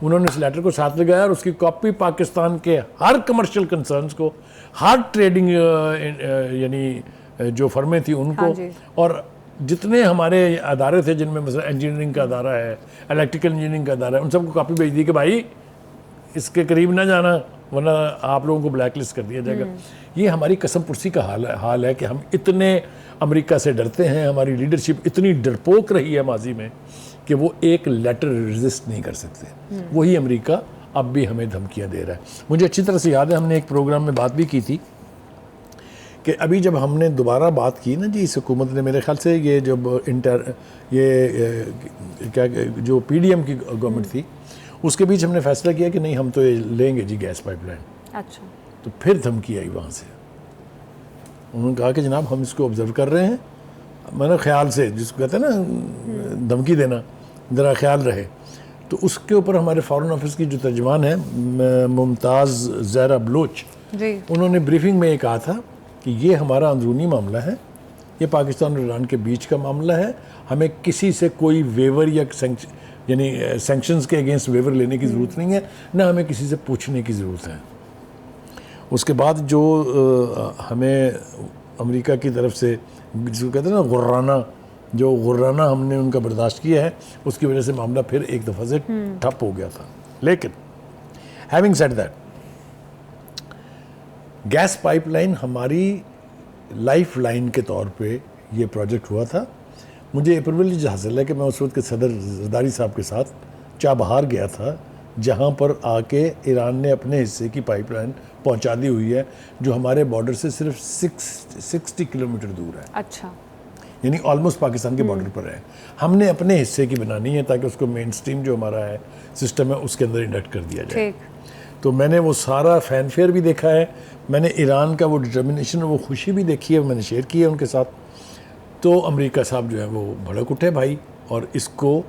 उन्होंने इस लेटर को साथ लगाया और उसकी कॉपी पाकिस्तान के हर कमर्शियल कंसर्न्स को, हर ट्रेडिंग यानी जो फर्में थी उनको, हाँ और जितने हमारे अदारे थे जिनमें मतलब इंजीनियरिंग का अदारा है, इलेक्ट्रिकल इंजीनियरिंग का अदारा है, उन सबको कॉपी भेज दी कि भाई इसके करीब ना जाना वरना आप लोगों को ब्लैकलिस्ट कर दिया जाएगा। ये हमारी कसम पुरसी का हाल है कि हम इतने अमेरिका से डरते हैं, हमारी लीडरशिप इतनी डरपोक रही है माजी में कि वो एक लेटर रेजिस्ट नहीं कर सकते। वही अमेरिका अब भी हमें धमकियां दे रहा है। मुझे अच्छी तरह से याद है, हमने एक प्रोग्राम में बात भी की थी कि अभी जब हमने दोबारा बात की ना जी, इस हुकूमत ने, मेरे ख्याल से ये जब क्या जो PDM की गवर्नमेंट थी, उसके बीच हमने फैसला किया कि नहीं हम तो ये लेंगे जी गैस पाइपलाइन। अच्छा। तो फिर धमकी आई वहाँ से, उन्होंने कहा कि जनाब हम इसको ऑब्जर्व कर रहे हैं, मैंने ख्याल से, जिसको कहते हैं ना धमकी देना, ज़रा ख्याल रहे। तो उसके ऊपर हमारे फॉरेन ऑफिस की जो तर्जमान है मुमताज़ ज़हरा बलोच जी, उन्होंने ब्रीफिंग में ये कहा था कि ये हमारा अंदरूनी मामला है, ये पाकिस्तान और ईरान के बीच का मामला है, हमें किसी से कोई वेवर या यानी सैंक्शंस के अगेंस्ट वेवर लेने की ज़रूरत नहीं है, ना हमें किसी से पूछने की ज़रूरत है। उसके बाद जो हमें अमेरिका की तरफ से जिसको कहते हैं ना गुर्राना हमने उनका बर्दाश्त किया है, उसकी वजह से मामला फिर एक दफ़ा से ठप हो गया था। लेकिन having said that, gas pipeline हमारी लाइफ लाइन के तौर पे ये प्रोजेक्ट हुआ था। मुझे ये प्रिविलेज हासिल है कि मैं उस वक्त के सदर जरदारी साहब के साथ चाबहार गया था, जहाँ पर आके ईरान ने अपने हिस्से की पाइपलाइन पहुँचा दी हुई है, जो हमारे बॉर्डर से सिर्फ 60 किलोमीटर दूर है। अच्छा, यानी ऑलमोस्ट पाकिस्तान के बॉर्डर पर है। हमने अपने हिस्से की बनानी है ताकि उसको मेन स्ट्रीम जो हमारा है सिस्टम है उसके अंदर इंडक्ट कर दिया जाए। तो मैंने वो सारा फैनफेयर भी देखा है, मैंने ईरान का वो डिटर्मिनेशन, वो खुशी भी देखी है, मैंने शेयर की है उनके साथ। तो अमेरिका साहब जो है वो भड़क उठे भाई, और इसको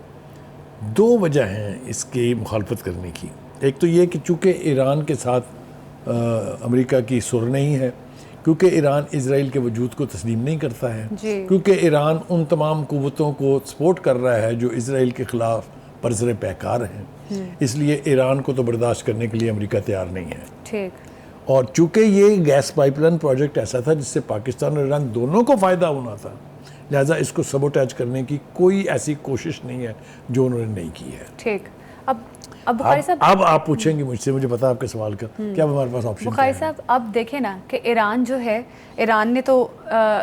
2 वजह हैं इसकी मुखालफत करने की। एक तो ये कि चूँकि ईरान के साथ अमेरिका की सुर नहीं है, क्योंकि ईरान इजराइल के वजूद को तस्लीम नहीं करता है, क्योंकि ईरान उन तमाम कुव्वतों को सपोर्ट कर रहा है जो इजराइल के ख़िलाफ़ बरसरे पैकार हैं, इसलिए ईरान को तो बर्दाश्त करने के लिए अमेरिका तैयार नहीं है। ठीक। और चूँकि ये गैस पाइपलाइन प्रोजेक्ट ऐसा था जिससे पाकिस्तान और ईरान दोनों को फ़ायदा होना था, लिहाजा इसको सबोटैच करने की कोई ऐसी कोशिश नहीं है जो उन्होंने नहीं की है। ठीक। अब बुखारी साहब, अब आप पूछेंगे मुझसे, मुझे पता है आपके सवाल का क्या हमारे पास ऑप्शन। बुखारी साहब, अब देखें ना कि ईरान जो है, ईरान ने तो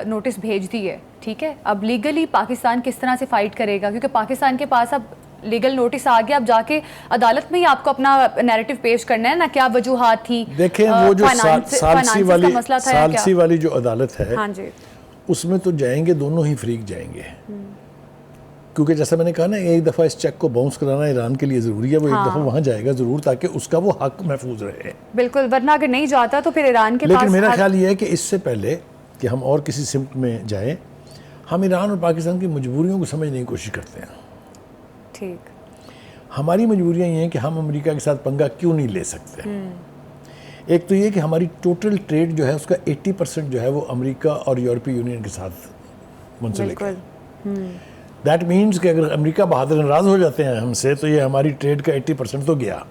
नोटिस भेज दी है, ठीक है, अब लीगली पाकिस्तान किस तरह से फाइट करेगा, क्योंकि पाकिस्तान के पास अब लीगल नोटिस आ गया, अब जाके अदालत में ही आपको अपना नैरेटिव पेश करना है ना, क्या वजूहात थी। देखें वो जो सालसी वाली जो अदालत है, हाँ जी, उसमें तो जाएंगे दोनों ही फ्रीक जाएंगे, क्योंकि जैसा मैंने कहा ना, एक दफ़ा इस चेक को बाउंस कराना ईरान के लिए ज़रूरी है। वो एक दफ़ा वहाँ जाएगा ज़रूर ताकि उसका वो हक महफूज रहे। बिल्कुल, वरना अगर नहीं जाता तो फिर ईरान के पास। लेकिन मेरा ख्याल ये है कि इससे पहले कि हम और किसी सिमत में जाएं, हम ईरान और पाकिस्तान की मजबूरियों को समझने की कोशिश करते हैं। ठीक। हमारी मजबूरियाँ ये हैं कि हम अमेरिका के साथ पंगा क्यों नहीं ले सकते। एक तो ये कि हमारी टोटल ट्रेड जो है उसका 80% जो है वो अमेरिका और यूरोपीय यूनियन के साथ मुंसलिक है। दैट मीन्स कि अगर अमेरिका बहादुर नाराज हो जाते हैं हमसे तो ये हमारी ट्रेड का 80% तो गया।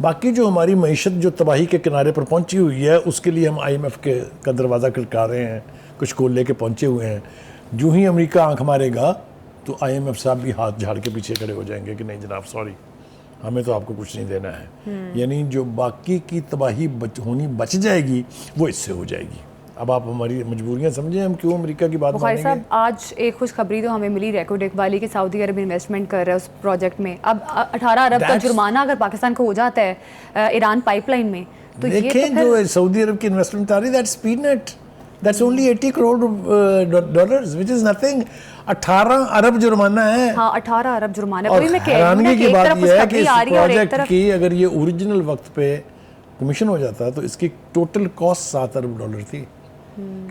बाकी जो हमारी मईशत जो तबाही के किनारे पर पहुंची हुई है उसके लिए हम IMF का दरवाज़ा खटखा रहे हैं, कुछ कोल लेके पहुंचे हुए हैं। जो ही अमेरिका आंख मारेगा तो IMF साहब भी हाथ झाड़ के पीछे खड़े हो जाएंगे कि नहीं जनाब सॉरी, हमें तो आपको कुछ नहीं देना है। यानी जो बाकी की तबाही होनी बच जाएगी वो इससे हो जाएगी। अब आप हमारी मजबूरियां समझें, हम क्यों अमेरिका की बात बुखारी मानेंगे। साहब, आज एक खुशखबरी तो हमें मिली रेकोडेक वाली कि सऊदी अरब इन्वेस्टमेंट कर रहा है उस प्रोजेक्ट में। अब 18 अरब का जुर्माना अगर पाकिस्तान को हो जाता है ईरान पाइपलाइन में, तो ये देखें तो जो सऊदी अरब की इन्वेस्टमेंट आ रही है that's peanut, that's only 80 crore dollars which is nothing. 18 अरब जुर्माना है। हाँ, 18 अरब जुर्माना। और वही मैं कह रही हूँ हैरानगी ना की कि बात एक तरफ यह है कि खुशखबरी इस आ रही है और एक प्रोजेक्ट तरफ की अगर ये ओरिजिनल वक्त पे कमीशन हो जाता तो इसकी टोटल कॉस्ट 7 अरब डॉलर थी।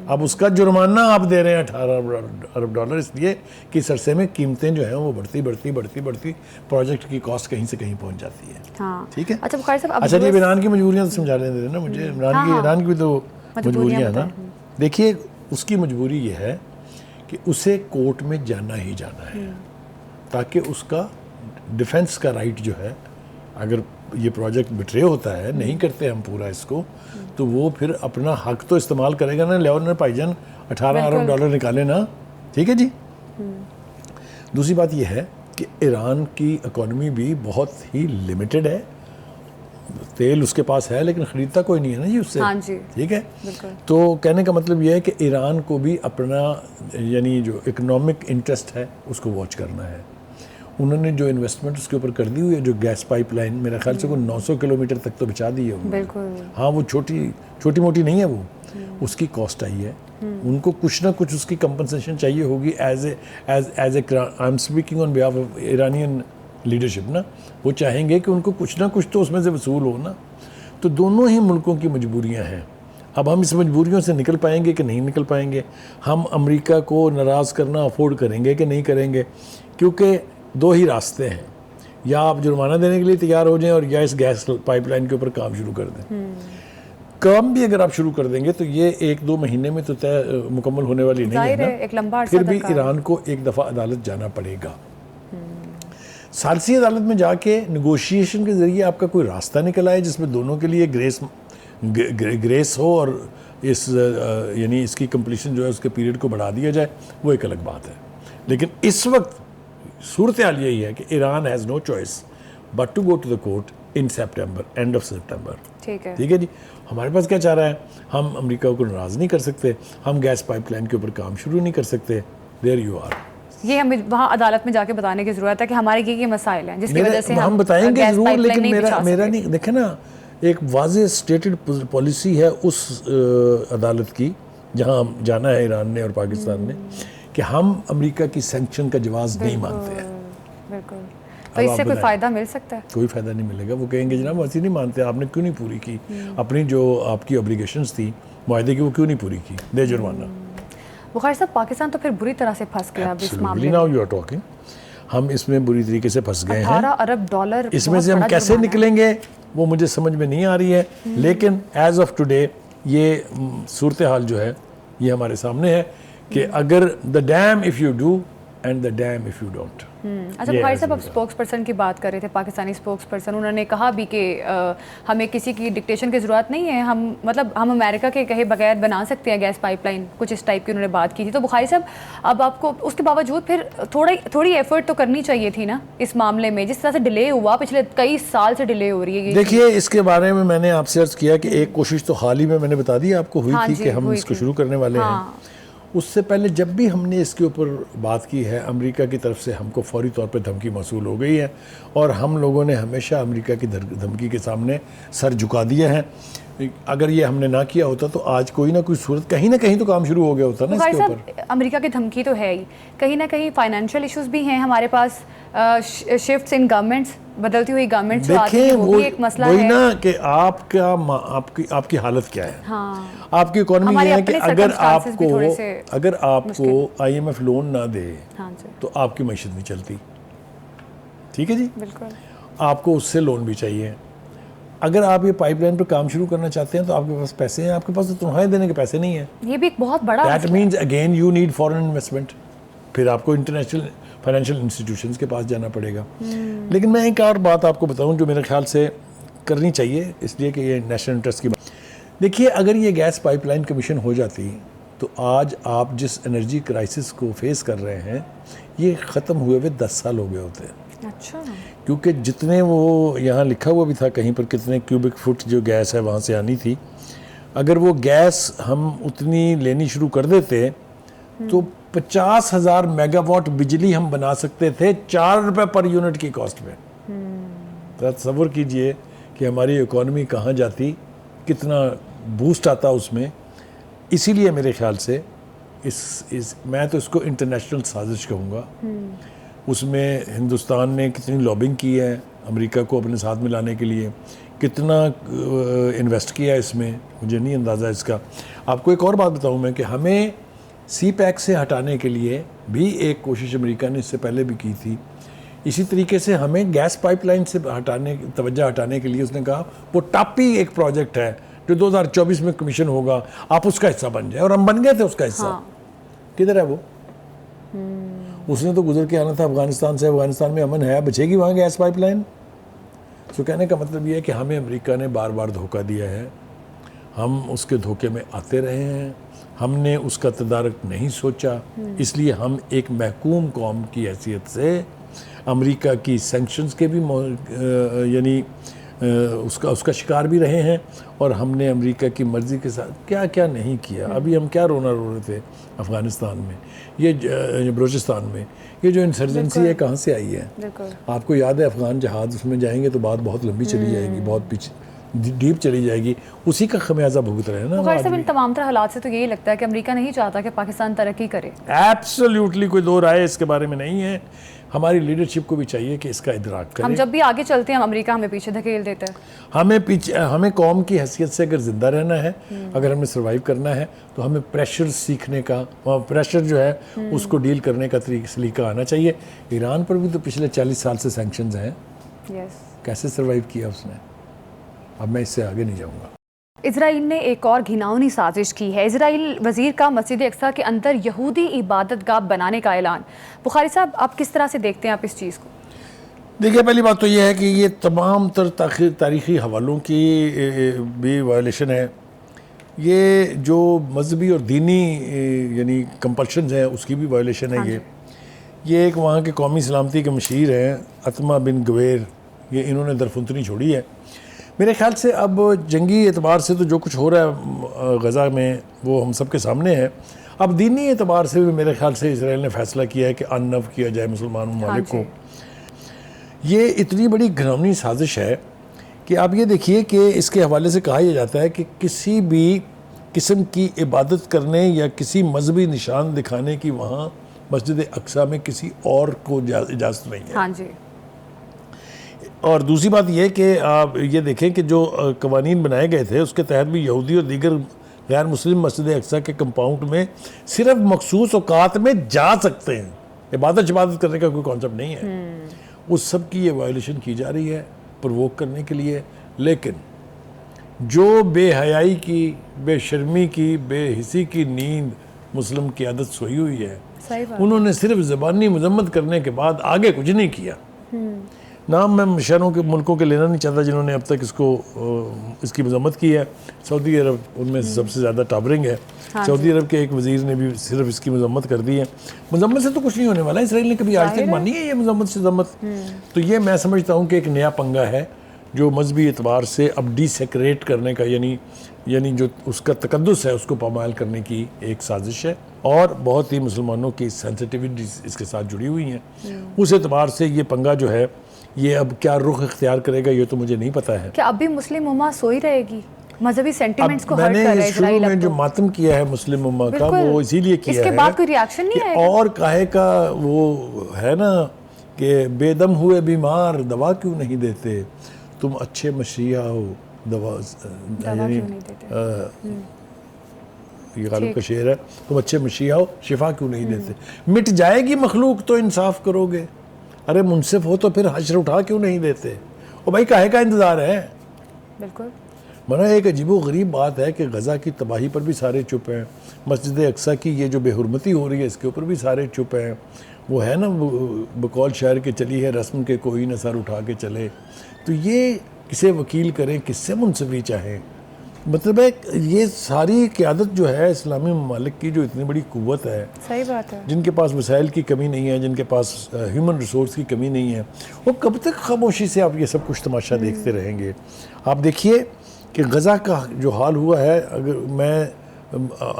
अब उसका जुर्माना आप दे रहे हैं 18 अरब डॉलर, इसलिए कि इस अरसे में कीमतें जो हैं वो बढ़ती प्रोजेक्ट की कॉस्ट कहीं से कहीं पहुंच जाती है। हाँ। ठीक है। अच्छा बुखारी साहब, अब अच्छा जी, US ईरान की मजबूरियां तो समझा लेने देना मुझे। ईरान की भी तो मजबूरियां हैं ना। देखिए उसकी मजबूरी ये है कि उसे कोर्ट में जाना ही जाना है ताकि उसका डिफेंस का राइट जो है, अगर ये प्रोजेक्ट बिट्रे होता है, नहीं करते हम पूरा इसको, तो वो फिर अपना हक तो इस्तेमाल करेगा ना। लेओ ना भाईजान 18 अरब डॉलर निकाले ना, ठीक है जी। दूसरी बात ये है कि ईरान की इकोनॉमी भी बहुत ही लिमिटेड है। तेल उसके पास है लेकिन ख़रीदता कोई नहीं है ना जी उससे। हाँ जी, ठीक है। तो कहने का मतलब यह है कि ईरान को भी अपना यानी जो इकोनॉमिक इंटरेस्ट है उसको वॉच करना है। उन्होंने जो इन्वेस्टमेंट उसके ऊपर कर दी हुई है, जो गैस पाइपलाइन मेरे ख्याल से वो 900 किलोमीटर तक तो बिछा दी है उन्होंने। बिल्कुल। हाँ, वो छोटी मोटी नहीं है वो, उसकी कॉस्ट आई है। उनको कुछ ना कुछ उसकी कंपनसेशन चाहिए होगी as a I am speaking on behalf of Iranian leadership ना। वो चाहेंगे कि उनको कुछ ना कुछ तो उसमें से वसूल हो ना। तो दोनों ही मुल्कों की मजबूरियां हैं। अब हम इस मजबूरियों से निकल पाएंगे कि नहीं निकल पाएंगे। हम अमेरिका को नाराज़ करना अफोर्ड करेंगे कि नहीं करेंगे, क्योंकि दो ही रास्ते हैं, या आप जुर्माना देने के लिए तैयार हो जाएं और या इस गैस पाइपलाइन के ऊपर काम शुरू कर दें। काम भी अगर आप शुरू कर देंगे तो ये 1-2 महीने में तो तय मुकम्मल होने वाली नहीं है ना। एक लंबा अरसा फिर भी ईरान को एक दफ़ा अदालत जाना पड़ेगा। सालसी अदालत में जाके निगोशिएशन के ज़रिए आपका कोई रास्ता निकल आए जिसमें दोनों के लिए ग्रेस हो और इस यानी इसकी कंप्लीशन जो है उसके पीरियड को बढ़ा दिया जाए, वो एक अलग बात है। लेकिन इस वक्त सूरत हाल यही है कि Iran has no choice but to go to the court in September, end of September. ठीक है जी। हमारे पास क्या चाह रहा है, हम अमेरिका को नाराज़ नहीं कर सकते, हम गैस पाइपलाइन के ऊपर काम शुरू नहीं कर सकते। There you are. ये हमें वहाँ अदालत में जाके बताने की जरूरत है कि हमारे ये मसाइल हैं जिसकी वजह से हम बताएंगे जरूर, लेकिन मेरा नहीं देखे ना, एक वाज़ेह स्टेटेड पॉलिसी है उस अदालत की जहाँ जाना है ईरान ने और पाकिस्तान ने, कि हम अमेरिका की सैंक्शन का जवाब नहीं मानते हैं। बिल्कुल। तो इससे कोई फ़ायदा मिल सकता है? कोई फ़ायदा नहीं मिलेगा। वो कहेंगे जनाब ऐसे नहीं मानते, आपने क्यों नहीं पूरी की अपनी जो आपकी ऑब्लिगेशंस थी मुआहदे की, वो क्यों नहीं पूरी की, दे जुर्माना। बुखारी साहब, पाकिस्तान तो फिर बुरी तरह से फंस गया अब इस मामले में। Now you are talking. हम इसमें बुरी तरीके से फंस गए हैं। 18 अरब डॉलर इसमें से हम कैसे निकलेंगे वो मुझे समझ में नहीं आ रही है। लेकिन एज ऑफ टुडे ये सूरत हाल जो है ये हमारे सामने है कि अगर the dam if you do and the dam if you don't. अच्छा बुखारी साहब, अब स्पोक्स पर्सन की बात कर रहे थे, पाकिस्तानी स्पोक्स पर्सन, उन्होंने कहा भी कि हमें किसी की डिक्टेशन की ज़रूरत नहीं है, हम अमेरिका के कहे बगैर बना सकते हैं गैस पाइपलाइन, कुछ इस टाइप की उन्होंने बात की थी। तो बुखारी साहब, अब आपको उसके बावजूद फिर थोड़ी एफर्ट तो करनी चाहिए थी ना इस मामले में, जिस तरह से डिले हुआ, पिछले कई साल से डिले हो रही है। देखिए, इसके बारे में मैंने आपसे अर्ज़ किया कि एक कोशिश तो हाल ही में मैंने बता दी आपको हुई थी कि हम इसको शुरू करने वाले हैं। उससे पहले जब भी हमने इसके ऊपर बात की है, अमेरिका की तरफ से हमको फौरी तौर पे धमकी मौसूल हो गई है और हम लोगों ने हमेशा अमेरिका की धमकी के सामने सर झुका दिया है। अगर ये हमने ना किया होता तो आज कोई ना कोई सूरत कहीं ना कहीं तो काम शुरू हो गया होता ना इसके ऊपर। अमेरिका की धमकी तो है ही, कहीं ना कहीं फाइनेंशियल इश्यूज भी हैं हमारे पास, शिफ्ट्स इन गवर्नमेंट्स, बदलती हुई गवर्नमेंट जो आती है वो भी एक मसला है ना कि आपकी हालत क्या है। हाँ। आपकी इकोनॉमी ये है कि अगर आपको IMF लोन ना दे तो आपकी मईशत नहीं चलती। ठीक है जी, बिल्कुल। आपको उससे लोन भी चाहिए। अगर आप ये पाइपलाइन पर काम शुरू करना चाहते हैं तो आपके पास पैसे हैं, आपके पास तो तनख्वाहें देने के पैसे नहीं हैं। ये भी एक बहुत बड़ा that means again you need foreign investment, फिर आपको इंटरनेशनल फाइनेंशियल इंस्टीट्यूशंस के पास जाना पड़ेगा। लेकिन मैं एक और बात आपको बताऊं जो मेरे ख्याल से करनी चाहिए, इसलिए कि ये नेशनल इंटरेस्ट की बात। देखिए, अगर ये गैस पाइपलाइन कमीशन हो जाती तो आज आप जिस एनर्जी क्राइसिस को फेस कर रहे हैं ये ख़त्म हुए हुए 10 साल हो गए होते हैं। अच्छा, क्योंकि जितने वो यहाँ लिखा हुआ भी था कहीं पर कितने क्यूबिक फुट जो गैस है वहाँ से आनी थी, अगर वो गैस हम उतनी लेनी शुरू कर देते तो 50,000 मेगावाट बिजली हम बना सकते थे 4 रुपये पर यूनिट की कॉस्ट में। तस्वर कीजिए कि हमारी इकोनॉमी कहाँ जाती, कितना बूस्ट आता उसमें। इसीलिए मेरे ख्याल से इस मैं तो इसको इंटरनेशनल साजिश कहूँगा। उसमें हिंदुस्तान ने कितनी लॉबिंग की है अमेरिका को अपने साथ में लाने के लिए, कितना इन्वेस्ट किया इसमें, मुझे नहीं अंदाज़ा इसका। आपको एक और बात बताऊँ मैं कि हमें सी पैक से हटाने के लिए भी एक कोशिश अमेरिका ने इससे पहले भी की थी। इसी तरीके से हमें गैस पाइपलाइन से तवज्जो हटाने के लिए उसने कहा वो टापी एक प्रोजेक्ट है जो 2024 में कमीशन होगा, आप उसका हिस्सा बन जाए, और हम बन गए थे उसका हिस्सा। हाँ। किधर है वो? उसने तो गुजर के आना था अफगानिस्तान से। अफगानिस्तान में अमन है, बचेगी वहाँ गैस पाइपलाइन? तो कहने का मतलब ये है कि हमें अमेरिका ने बार बार धोखा दिया है, हम उसके धोखे में आते रहे हैं, हमने उसका तदारक नहीं सोचा, इसलिए हम एक महकूम कौम की हैसियत से अमेरिका की सैंक्शंस के भी यानी उसका शिकार भी रहे हैं, और हमने अमेरिका की मर्ज़ी के साथ क्या क्या नहीं किया। अभी हम क्या रोना रो रहे थे अफ़गानिस्तान में, ये बलूचिस्तान में, ये जो इंसर्जेंसी है कहाँ से आई है? आपको याद है अफ़गान जहाज़, उसमें जाएंगे तो बात बहुत लंबी चली जाएगी, बहुत पीछे डीप चली जाएगी, उसी का खमियाजा भुगत रहे हैं ना। सब इन तमाम तरह हालात से तो यही लगता है कि अमेरिका नहीं चाहता कि पाकिस्तान तरक्की करे। एब्सोल्युटली कोई दो राय इसके बारे में नहीं है। हमारी लीडरशिप को भी चाहिए कि इसका इदराक करें। हम जब भी आगे चलते हैं अमेरिका हमें पीछे धकेल देता है। हमें कौम की हैसियत से अगर जिंदा रहना है, अगर हमें सर्वाइव करना है, तो हमें प्रेशर सीखने का, प्रेशर जो है उसको डील करने का सलीका आना चाहिए। ईरान पर भी तो पिछले 40 साल से सैंक्शंस हैं। कैसे सर्वाइव किया उसने? अब मैं इससे आगे नहीं जाऊँगा। इजराइल ने एक और घिनौनी साजिश की है। इजराइल वजीर का मस्जिद अक्सा के अंदर यहूदी इबादतगाह बनाने का ऐलान। बुखारी साहब, आप किस तरह से देखते हैं आप इस चीज़ को? देखिए, पहली बात तो यह है कि ये तमाम तारीख़ी हवालों की भी वायलेशन है। ये जो मजहबी और दीनी यानी कंपल्शन है उसकी भी वायलेशन है। ये एक वहाँ के कौमी सलामती के मशीर हैं अतमा बिन गवेर, ये इन्होंने दरफुंतनी छोड़ी है। मेरे ख्याल से अब जंगी एतबार से तो जो कुछ हो रहा है गज़ा में वो हम सब के सामने है। अब दीनी एतबार से भी मेरे ख्याल से इसराइल ने फैसला किया है कि अननव किया जाए मुसलमान ममालिक को। ये इतनी बड़ी घिनौनी साजिश है कि आप ये देखिए कि इसके हवाले से कहा यह जाता है कि किसी भी किस्म की इबादत करने या किसी मजहबी निशान दिखाने की वहाँ मस्जिद अक्सा में किसी और को इजाज़त नहीं है। हाँ जी। और दूसरी बात यह कि आप ये देखें कि जो कवानीन बनाए गए थे उसके तहत भी यहूदी और दीगर गैर मुस्लिम मस्जिद अक्सा के कंपाउंड में सिर्फ मखसूस औकात में जा सकते हैं, इबादत करने का कोई कॉन्सेप्ट नहीं है। उस सब की ये वायलेशन की जा रही है प्रोवोक करने के लिए। लेकिन जो बेहयाई की, बेशर्मी की, बेहिसी की नींद मुस्लिम की आदत सोई हुई है, उन्होंने सिर्फ ज़बानी मजम्मत करने के बाद आगे कुछ नहीं किया। नाम मैं शहरों के मुल्कों के लेना नहीं चाहता जिन्होंने अब तक इसकी मजम्मत की है। सऊदी अरब उनमें सबसे ज़्यादा टावरिंग है। सऊदी अरब के एक वज़ीर ने भी सिर्फ इसकी मजम्मत कर दी है। मजम्मत से तो कुछ नहीं होने वाला। इसराइल ने कभी आज तक मानी है ये मजम्मत से जम्मत? तो ये मैं समझता हूँ कि एक नया पंगा है जो मजहबी एतबार से अब डिसेक्रेट करने का, यानी जो उसका तकद्दुस है उसको पामाल करने की एक साजिश है। और बहुत ही मुसलमानों की सेंसिटिविटी इसके साथ जुड़ी हुई हैं। उस एतबार से ये पंगा जो है ये अब क्या रुख इख्तियार करेगा ये तो मुझे नहीं पता है। क्या अभी मुस्लिम उम्मा सोई रहेगी? मजहबी सेंटिमेंट्स को हर्ट कर रहा है इजराइल। मैंने जो मातम किया है मुस्लिम उम्मा का वो इसीलिए किया है। इसके बाद कोई रिएक्शन नहीं आएगा। और काहे का वो है ना कि बेदम हुए बीमार दवा क्यों नहीं देते, तुम अच्छे मसीहा हो दवा क्यों नहीं देते। ये गालिब का शेर है, तुम अच्छे मसीहा हो शिफा क्यों नहीं देते। मिट जाएगी मखलूक तो इंसाफ करोगे, अरे मुनसिफ हो तो फिर हश्र उठा क्यों नहीं देते। और भाई काहे का इंतज़ार है? बिल्कुल। मना एक अजीबो गरीब बात है कि गज़ा की तबाही पर भी सारे चुप हैं, मस्जिद अक्सा की ये जो बेहुरमती हो रही है इसके ऊपर भी सारे चुप हैं। वो है ना बकौल शायर के चली है रस्म के कोई न सर उठा के चले। तो ये किसे वकील करें, किससे मुंसफी चाहें। मतलब है ये सारी क़यादत जो है इस्लामी ममालिक की, जो इतनी बड़ी क़ुव्वत है, सही बात है, जिनके पास वसाइल की कमी नहीं है, जिनके पास ह्यूमन रिसोर्स की कमी नहीं है, वो कब तक खामोशी से आप ये सब कुछ तमाशा देखते रहेंगे। आप देखिए कि गज़ा का जो हाल हुआ है, अगर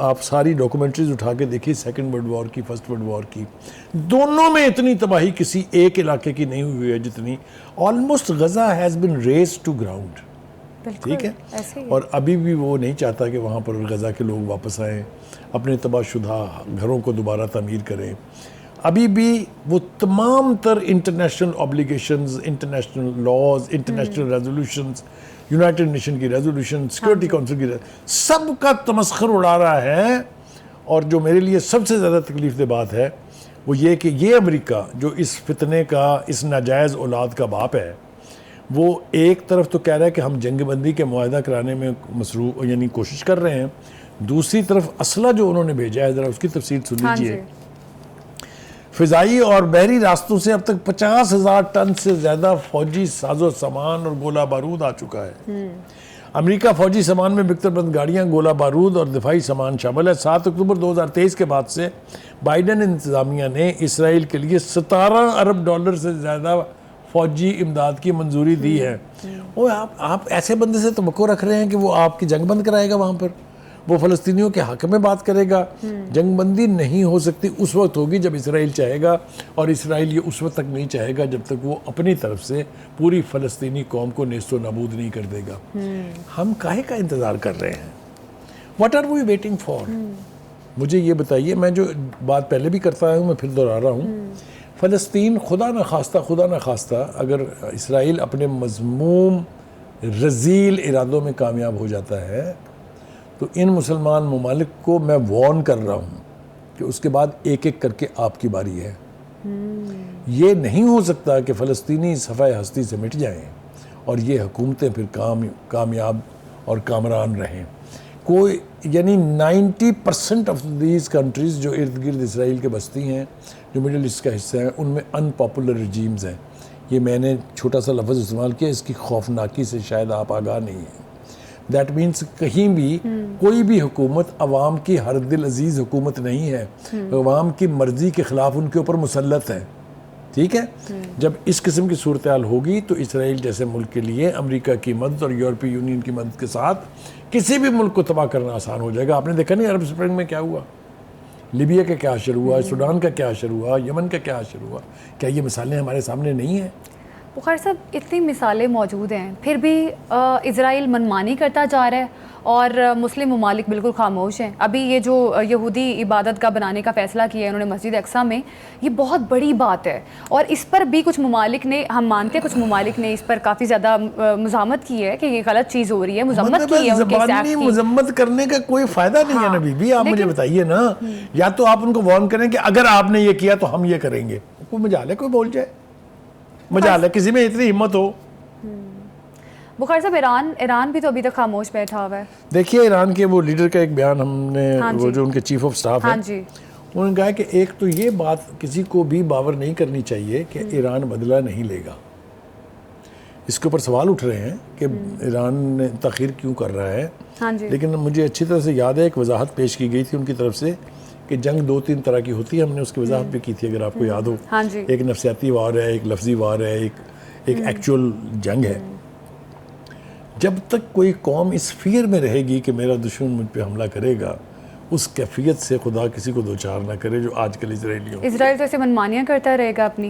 आप सारी डॉक्यूमेंट्रीज उठा के देखिए, सेकंड वर्ल्ड वॉर की, फर्स्ट वर्ल्ड वॉर की, दोनों में इतनी तबाही किसी एक इलाके की नहीं हुई है जितनी। Almost Gaza has been razed to ground, ठीक है। ऐसे ही। और अभी भी वो नहीं चाहता कि वहाँ पर गज़ा के लोग वापस आएँ, अपने तबाहशुदा घरों को दोबारा तमीर करें। अभी भी वो तमाम तर international obligations, international laws, international resolutions, United Nation की रेजोल्यूशन, सिक्योरिटी काउंसिल की, सब का तमस्खर उड़ा रहा है। और जो मेरे लिए सबसे ज़्यादा तकलीफ दे बात है वो ये कि ये अमेरिका जो इस फितने का, इस नाजायज़ औलाद का बाप है, वो एक तरफ तो कह रहा है कि हम जंगबंदी के मुआहदा कराने में मसरूफ़ यानी कोशिश कर रहे हैं, दूसरी तरफ असला जो उन्होंने भेजा है ज़रा उसकी तफसील सुन लीजिए। फ़िज़ाई और बहरी रास्तों से अब तक 50,000 टन से ज़्यादा फ़ौजी साजो सामान और गोला बारूद आ चुका है। अमेरिका फ़ौजी सामान में बिकतरबंद गाड़ियाँ, गोला बारूद और दिफाई सामान शामिल है। 7 अक्टूबर 2023 के बाद से बाइडन इंतज़ामिया ने इसराइल के लिए 17 अरब डॉलर से ज़्यादा फ़ौजी इमदाद की मंजूरी दी है। और आप ऐसे बंदे से तवक्को रख रहे हैं कि वो आपकी जंग बंद कराएगा, वहाँ पर वो फ़लस्तीनियों के हक़ में बात करेगा। जंगबंदी नहीं हो सकती, उस वक्त होगी जब इसराइल चाहेगा, और इसराइल ये उस वक्त तक नहीं चाहेगा जब तक वो अपनी तरफ से पूरी फ़लस्तीनी कौम को नेस्तो नाबूद नहीं कर देगा। हम काहे का इंतज़ार कर रहे हैं? What are we waiting for? मुझे ये बताइए। मैं जो बात पहले भी करता हूँ, मैं फिर दोहरा रहा हूँ। फ़लस्तीन खुदा न खास्ता अगर इसराइल अपने मज़मूम रज़ील इरादों में कामयाब हो जाता है तो इन मुसलमान ममालिक को मैं वार्न कर रहा हूँ कि उसके बाद एक एक करके आपकी बारी है। ये नहीं हो सकता कि फ़लस्तीनी सफ़ाए हस्ती से मिट जाएं और ये हुकूमतें फिर कामयाब और कामरान रहें। कोई यानी 90% ऑफ दीज कंट्रीज़ जो इर्द गिर्द इसराइल के बस्ती हैं, जो मिडल ईस्ट का हिस्सा है, उनमें अनपॉपुलर रजीम्स हैं। ये मैंने छोटा सा लफ्ज़ इस्तेमाल किया, इसकी खौफनाकी से शायद आप आगाह नहीं हैं। दैट मीन्स कहीं भी कोई भी हुकूमत अवाम की हर दिल अजीज़ हुकूमत नहीं है, अवाम की मर्ज़ी के ख़िलाफ़ उनके ऊपर मुसल्लत है, ठीक है। जब इस किस्म की सूरत हाल होगी तो इसराइल जैसे मुल्क के लिए अमेरिका की मदद और यूरोपीय यूनियन की मदद के साथ किसी भी मुल्क को तबाह करना आसान हो जाएगा। आपने देखा नहीं अरब स्प्रिंग में क्या हुआ, लीबिया का क्या असर हुआ, सूडान का क्या असर हुआ, यमन का क्या असर हुआ। क्या ये मिसालें हमारे सामने नहीं हैं? बुखारी साहब, इतनी मिसालें मौजूद हैं, फिर भी इज़राइल मनमानी करता जा रहा है और मुस्लिम ममालिक बिल्कुल खामोश हैं। अभी ये जो यहूदी इबादत का बनाने का फ़ैसला किया है उन्होंने मस्जिद अक्सा में, ये बहुत बड़ी बात है। और इस पर भी कुछ ममालिक ने, हम मानते हैं कुछ ममालिक ने इस पर काफ़ी ज़्यादा मुज़ाहमत की है कि ये गलत चीज़ हो रही है, मुज़म्मत की है उनके एक्ट की। मुज़म्मत करने का कोई फ़ायदा नहीं है ना बीबी। आप मुझे बताइए ना, या तो आप उनको वार्न करें कि अगर आपने ये किया तो हम ये करेंगे। कोई मजाल है कोई बोल जाए, मजाल है किसी में इतनी हिम्मत हो। बुखारी साहब, ईरान भी तो अभी तक खामोश बैठा हुआ है। देखिए ईरान के वो लीडर का एक बयान हमने, वो जो उनके चीफ ऑफ स्टाफ है, उन्होंने कहा कि एक तो ये बात किसी को भी बावर नहीं करनी चाहिए कि ईरान बदला नहीं लेगा। इसके ऊपर सवाल उठ रहे हैं कि ईरान ने ताख़ीर क्यों कर रहा है। लेकिन मुझे अच्छी तरह से याद है एक वजाहत पेश की गई थी उनकी तरफ से कि जंग 2-3 तरह की होती है। हमने उसकी वजाहत भी की थी, अगर आपको याद हो। एक नफसियाती वार है, एक लफ्जी वार है, एक एक्चुअल जंग है। जब तक कोई कौम इस फियर में रहेगी कि मेरा दुश्मन मुझ पे हमला करेगा, उस कैफियत से खुदा किसी को दो चार ना करे जो आजकल इजराइल तो ऐसे मनमानियाँ करता रहेगा। अपनी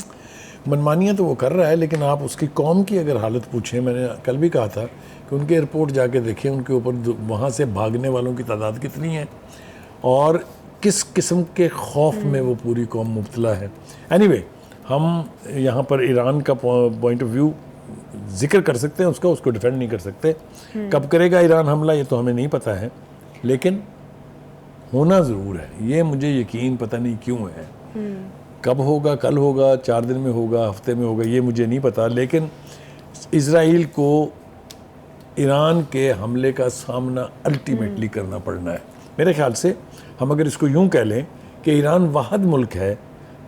मनमानियाँ तो वो कर रहा है, लेकिन आप उसकी कौम की अगर हालत पूछें, मैंने कल भी कहा था कि उनके एयरपोर्ट जाके देखें, उनके ऊपर वहाँ से भागने वालों की तादाद कितनी है और किस किस्म के खौफ में वो पूरी कौम मुब्तला है। एनीवे, हम यहाँ पर ईरान का पॉइंट ऑफ व्यू जिक्र कर सकते हैं उसका, उसको डिफेंड नहीं कर सकते। कब करेगा ईरान हमला ये तो हमें नहीं पता है, लेकिन होना ज़रूर है, ये मुझे यकीन पता नहीं क्यों है। कब होगा, कल होगा, 4 दिन में होगा, हफ्ते में होगा, ये मुझे नहीं पता। लेकिन इज़राइल को ईरान के हमले का सामना अल्टीमेटली करना पड़ना है। मेरे ख्याल से हम अगर इसको यूं कह लें कि ईरान वाहिद मुल्क है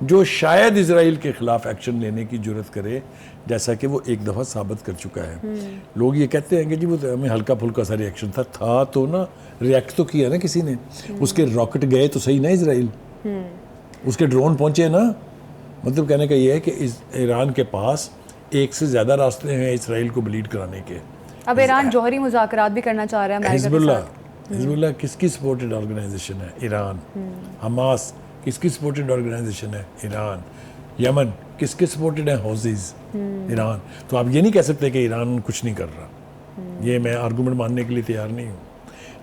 जो शायद इजराइल के ख़िलाफ़ एक्शन लेने की जुर्रत करे, जैसा कि वो एक दफ़ा साबित कर चुका है। लोग ये कहते हैं कि जी वो तो हमें हल्का फुल्का सा रिएक्शन था तो ना, रिएक्ट तो किया ना किसी ने। उसके रॉकेट गए तो सही ना इजराइल, उसके ड्रोन पहुँचे ना। मतलब कहने का ये है कि ईरान के पास एक से ज़्यादा रास्ते हैं इसराइल को ब्लीड कराने के। अब ईरान जौहरी मुज़ाकरात भी करना चाह रहा है अमेरिका के साथ। हिजबुल्लाह किसकी सपोर्टेड ऑर्गेनाइजेशन है? ईरान। हमास किसकी सपोर्टेड ऑर्गेनाइजेशन है? ईरान। यमन किसके सपोर्टेड है? हौजीज। ईरान। तो आप ये नहीं कह सकते कि ईरान कुछ नहीं कर रहा। ये मैं आर्गूमेंट मानने के लिए तैयार नहीं हूँ।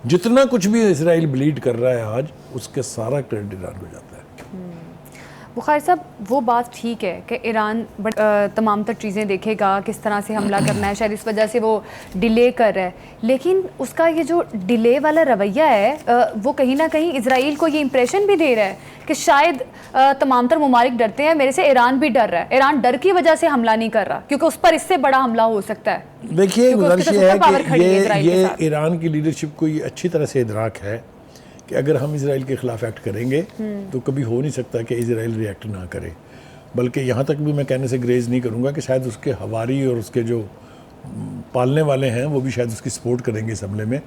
जितना कुछ भी इसराइल ब्लीड कर रहा है आज, उसके सारा क्रेडिट ईरान को जाता है। बुखारी साहब, वो बात ठीक है कि ईरान तमाम तर चीज़ें देखेगा, किस तरह से हमला करना है, शायद इस वजह से वो डिले कर रहा है, लेकिन उसका ये जो डिले वाला रवैया है वो कहीं ना कहीं इजराइल को ये इंप्रेशन भी दे रहा है कि शायद तमाम तर ममालिक डरते हैं, मेरे से ईरान भी डर रहा है, ईरान डर की वजह से हमला नहीं कर रहा क्योंकि उस पर इससे बड़ा हमला हो सकता है। देखिए, गुजारिश ये है कि ये ईरान की लीडरशिप को ये अच्छी तरह से इदराक है कि अगर हम इसराइल के ख़िलाफ़ एक्ट करेंगे तो कभी हो नहीं सकता कि इसराइल रिएक्ट ना करे। बल्कि यहाँ तक भी मैं कहने से ग्रेज नहीं करूँगा कि शायद उसके हवारी और उसके जो पालने वाले हैं वो भी शायद उसकी सपोर्ट करेंगे इस हमले में।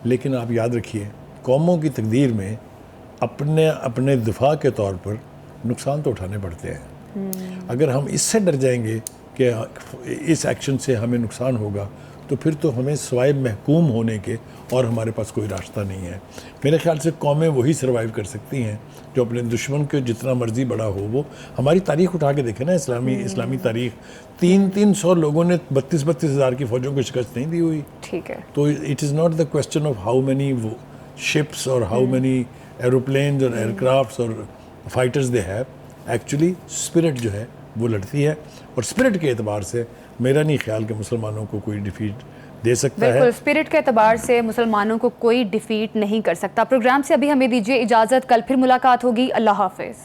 लेकिन आप याद रखिए, कौमों की तकदीर में अपने अपने दिफा के तौर पर नुकसान तो उठाने पड़ते हैं। अगर हम इससे डर जाएंगे कि इस एक्शन से हमें नुकसान होगा, तो फिर तो हमें सिवाय महकूम होने के और हमारे पास कोई रास्ता नहीं है। मेरे ख्याल से कौमें वही सर्वाइव कर सकती हैं जो अपने दुश्मन के जितना मर्जी बड़ा हो वो। हमारी तारीख उठा के देखें ना, इस्लामी तारीख, 300 लोगों ने 32 हज़ार की फ़ौजों को शिकस्त नहीं दी हुई। ठीक है। तो it is not the question of how many ships और हाउ मैनी एरोप्लेन्स और एयरक्राफ्ट्स और fighters they have. Actually spirit जो है वो लड़ती है, और स्पिरिट के एतबार से मेरा नहीं ख्याल कि मुसलमानों को कोई डिफीट दे सकता है। बिल्कुल, स्पिरिट के एतबार से मुसलमानों को कोई डिफीट नहीं कर सकता। प्रोग्राम से अभी हमें दीजिए इजाज़त, कल फिर मुलाकात होगी। अल्लाह हाफिज़।